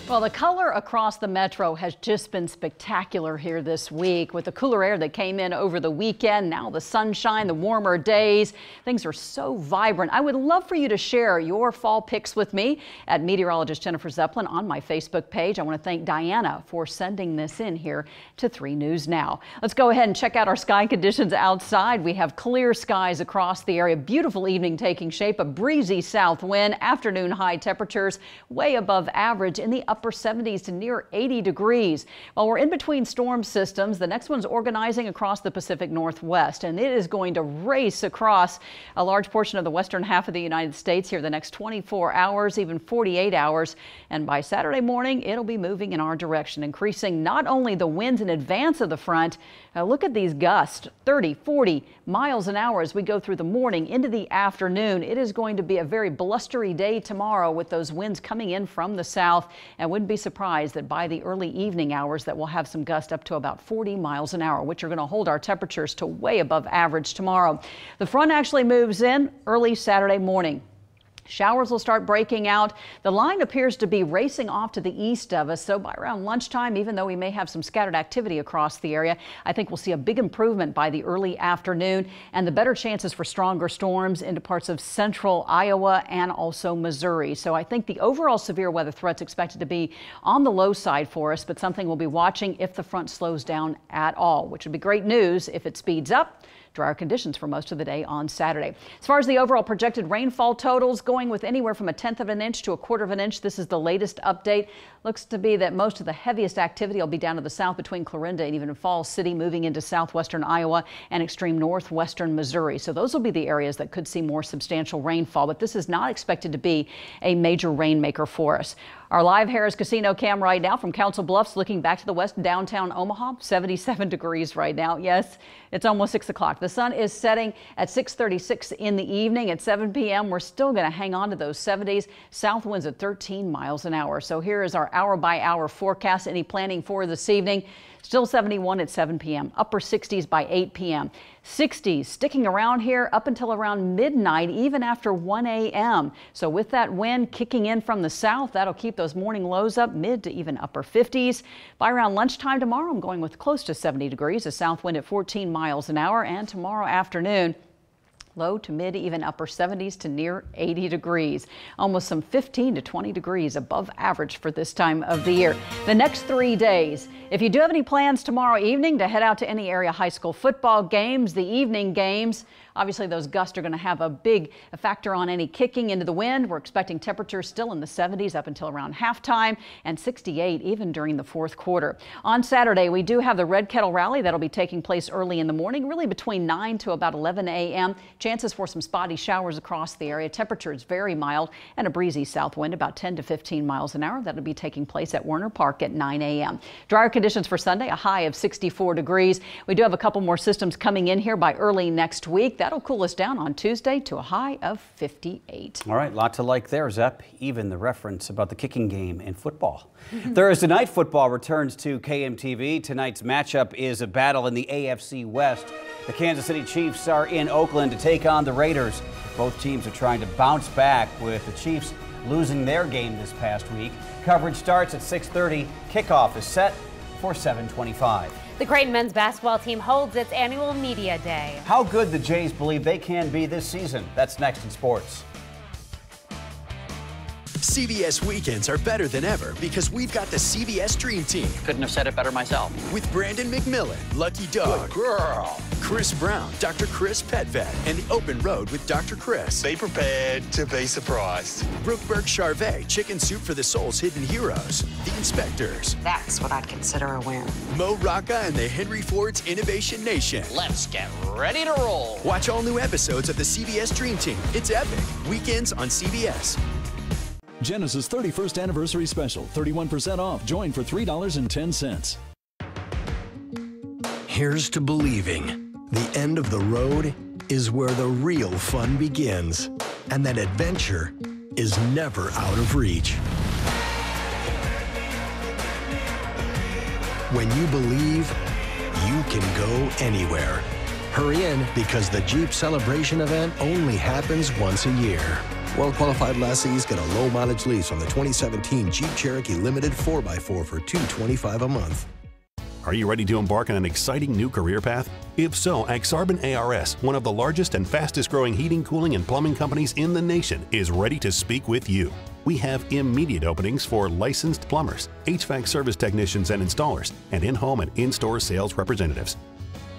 Well, the color across the metro has just been spectacular here this week with the cooler air that came in over the weekend. Now the sunshine, the warmer days, things are so vibrant. I would love for you to share your fall picks with me at meteorologist Jennifer Zeppelin on my Facebook page. I want to thank Diana for sending this in here to 3 News Now. Let's go ahead and check out our sky conditions outside. We have clear skies across the area. Beautiful evening taking shape, a breezy south wind, afternoon high temperatures way above average in the upper 70s to near 80 degrees. While we're in between storm systems, the next one's organizing across the Pacific Northwest, and it is going to race across a large portion of the western half of the United States here the next 24 hours, even 48 hours. And by Saturday morning, it'll be moving in our direction, increasing not only the winds in advance of the front. Look at these gusts, 30, 40 miles an hour as we go through the morning into the afternoon. It is going to be a very blustery day tomorrow with those winds coming in from the south, and wouldn't be surprised that by the early evening hours that we'll have some gusts up to about 40 miles an hour, which are going to hold our temperatures to way above average tomorrow. The front actually moves in early Saturday morning. Showers will start breaking out. The line appears to be racing off to the east of us, so by around lunchtime, even though we may have some scattered activity across the area, I think we'll see a big improvement by the early afternoon and the better chances for stronger storms into parts of central Iowa and also Missouri. So I think the overall severe weather threat's expected to be on the low side for us, but something we'll be watching if the front slows down at all, which would be great news if it speeds up. Drier conditions for most of the day on Saturday. As far as the overall projected rainfall totals, going with anywhere from 1/10 of an inch to 1/4 of an inch. This is the latest update. Looks to be that most of the heaviest activity will be down to the south between Clarinda and even Falls City, moving into southwestern Iowa and extreme northwestern Missouri. So those will be the areas that could see more substantial rainfall, but this is not expected to be a major rainmaker for us. Our live Harrah's Casino cam right now from Council Bluffs looking back to the west, downtown Omaha, 77 degrees right now. Yes, it's almost 6 o'clock. The sun is setting at 6:36 in the evening. At 7 p.m., we're still going to hang on to those 70s. South winds at 13 miles an hour. So here is our hour-by-hour forecast. Any planning for this evening? Still 71 at 7 p.m., upper 60s by 8 p.m. 60s sticking around here up until around midnight, even after 1 a.m. So with that wind kicking in from the south, that'll keep those morning lows up mid to even upper 50s. By around lunchtime tomorrow, I'm going with close to 70 degrees, a south wind at 14 miles an hour, and tomorrow afternoon, low to mid, even upper 70s to near 80 degrees. Almost some 15 to 20 degrees above average for this time of the year. The next 3 days, if you do have any plans tomorrow evening to head out to any area high school football games, the evening games, obviously those gusts are going to have a big factor on any kicking into the wind. We're expecting temperatures still in the 70s up until around halftime and 68 even during the fourth quarter. On Saturday, we do have the Red Kettle Rally that'll be taking place early in the morning, really between 9 to about 11 a.m. Chances for some spotty showers across the area. Temperature is very mild and a breezy south wind about 10 to 15 miles an hour. That'll be taking place at Werner Park at 9 a.m. Drier conditions for Sunday, a high of 64 degrees. We do have a couple more systems coming in here by early next week. That'll cool us down on Tuesday to a high of 58. All right, lot to like there, Zepp. Even the reference about the kicking game in football. Thursday night football returns to KMTV. Tonight's matchup is a battle in the AFC West. The Kansas City Chiefs are in Oakland to take on the Raiders. Both teams are trying to bounce back, with the Chiefs losing their game this past week. Coverage starts at 6:30. Kickoff is set for 7:25. The Creighton men's basketball team holds its annual media day. How good the Jays believe they can be this season. That's next in sports. CVS weekends are better than ever because we've got the CVS Dream Team. Couldn't have said it better myself. With Brandon McMillan, Lucky Dog, Good girl, Chris Brown, Dr. Chris Pet Vet, and The Open Road with Dr. Chris. Be prepared to be surprised. Brookberg Charvet, Chicken Soup for the Soul's Hidden Heroes, The Inspectors. That's what I'd consider a win. Mo Rocca and the Henry Ford's Innovation Nation. Let's get ready to roll. Watch all new episodes of the CVS Dream Team. It's epic. Weekends on CBS. Genesis 31st Anniversary Special, 31% off. Join for $3.10. Here's to believing the end of the road is where the real fun begins, and that adventure is never out of reach. When you believe, you can go anywhere. Hurry in, because the Jeep Celebration event only happens once a year. Well-qualified lessees get a low-mileage lease on the 2017 Jeep Cherokee Limited 4x4 for $225 a month. Are you ready to embark on an exciting new career path? If so, Axarban ARS, one of the largest and fastest-growing heating, cooling, and plumbing companies in the nation, is ready to speak with you. We have immediate openings for licensed plumbers, HVAC service technicians and installers, and in-home and in-store sales representatives.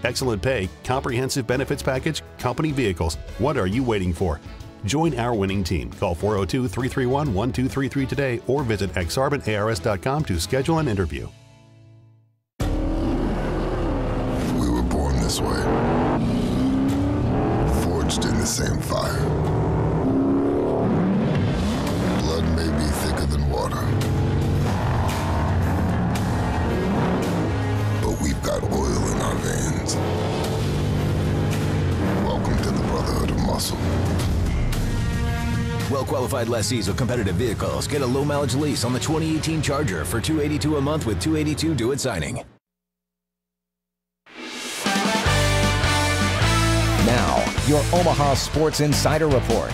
Excellent pay, comprehensive benefits package, company vehicles. What are you waiting for? Join our winning team. Call 402-331-1233 today or visit axarbanars.com to schedule an interview. We were born this way, forged in the same fire. Blood may be thicker than water, but we've got oil in our veins. Welcome to the Brotherhood of Muscle. Well-qualified lessees with competitive vehicles get a low-mileage lease on the 2018 Charger for $282 a month with $282 due at signing. Now, your Omaha Sports Insider Report.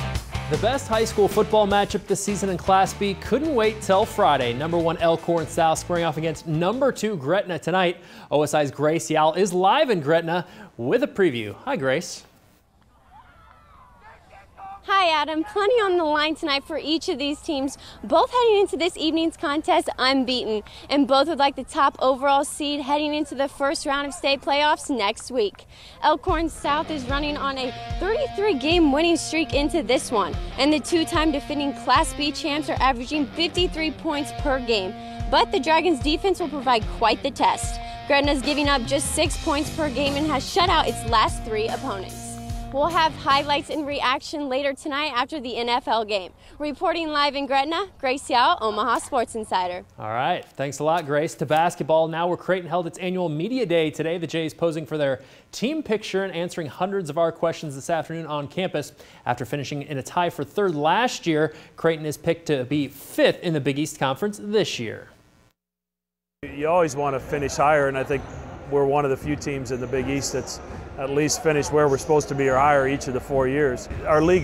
The best high school football matchup this season in Class B couldn't wait till Friday. Number 1 Elkhorn South squaring off against number 2 Gretna tonight. OSI's Grace Yal is live in Gretna with a preview. Hi, Grace. Hi, Adam. Plenty on the line tonight for each of these teams. Both heading into this evening's contest unbeaten, and both would like the top overall seed heading into the first round of state playoffs next week. Elkhorn South is running on a 33-game winning streak into this one, and the two-time defending Class B champs are averaging 53 points per game. But the Dragons' defense will provide quite the test. Gretna's giving up just 6 points per game and has shut out its last 3 opponents. We'll have highlights and reaction later tonight after the NFL game. Reporting live in Gretna, Grace Yao, Omaha Sports Insider. All right, thanks a lot, Grace. To basketball now, where Creighton held its annual media day today. The Jays posing for their team picture and answering hundreds of our questions this afternoon on campus. After finishing in a tie for 3rd last year, Creighton is picked to be 5th in the Big East Conference this year. You always want to finish higher, and I think we're one of the few teams in the Big East that's at least finished where we're supposed to be or higher each of the 4 years. Our league is